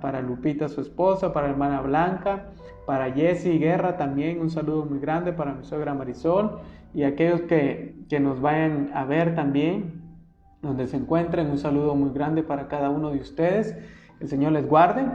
Speaker 1: para Lupita, su esposa, para la hermana Blanca, para Jessy Guerra también. Un saludo muy grande para mi suegra Marisol y aquellos que nos vayan a ver también, donde se encuentren. Un saludo muy grande para cada uno de ustedes. El Señor les guarde.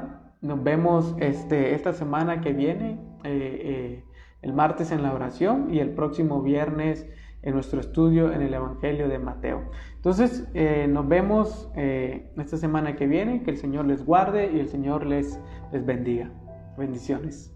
Speaker 1: Nos vemos esta semana que viene, el martes en la oración y el próximo viernes en nuestro estudio en el Evangelio de Mateo. Entonces, nos vemos esta semana que viene. Que el Señor les guarde y el Señor les bendiga. Bendiciones.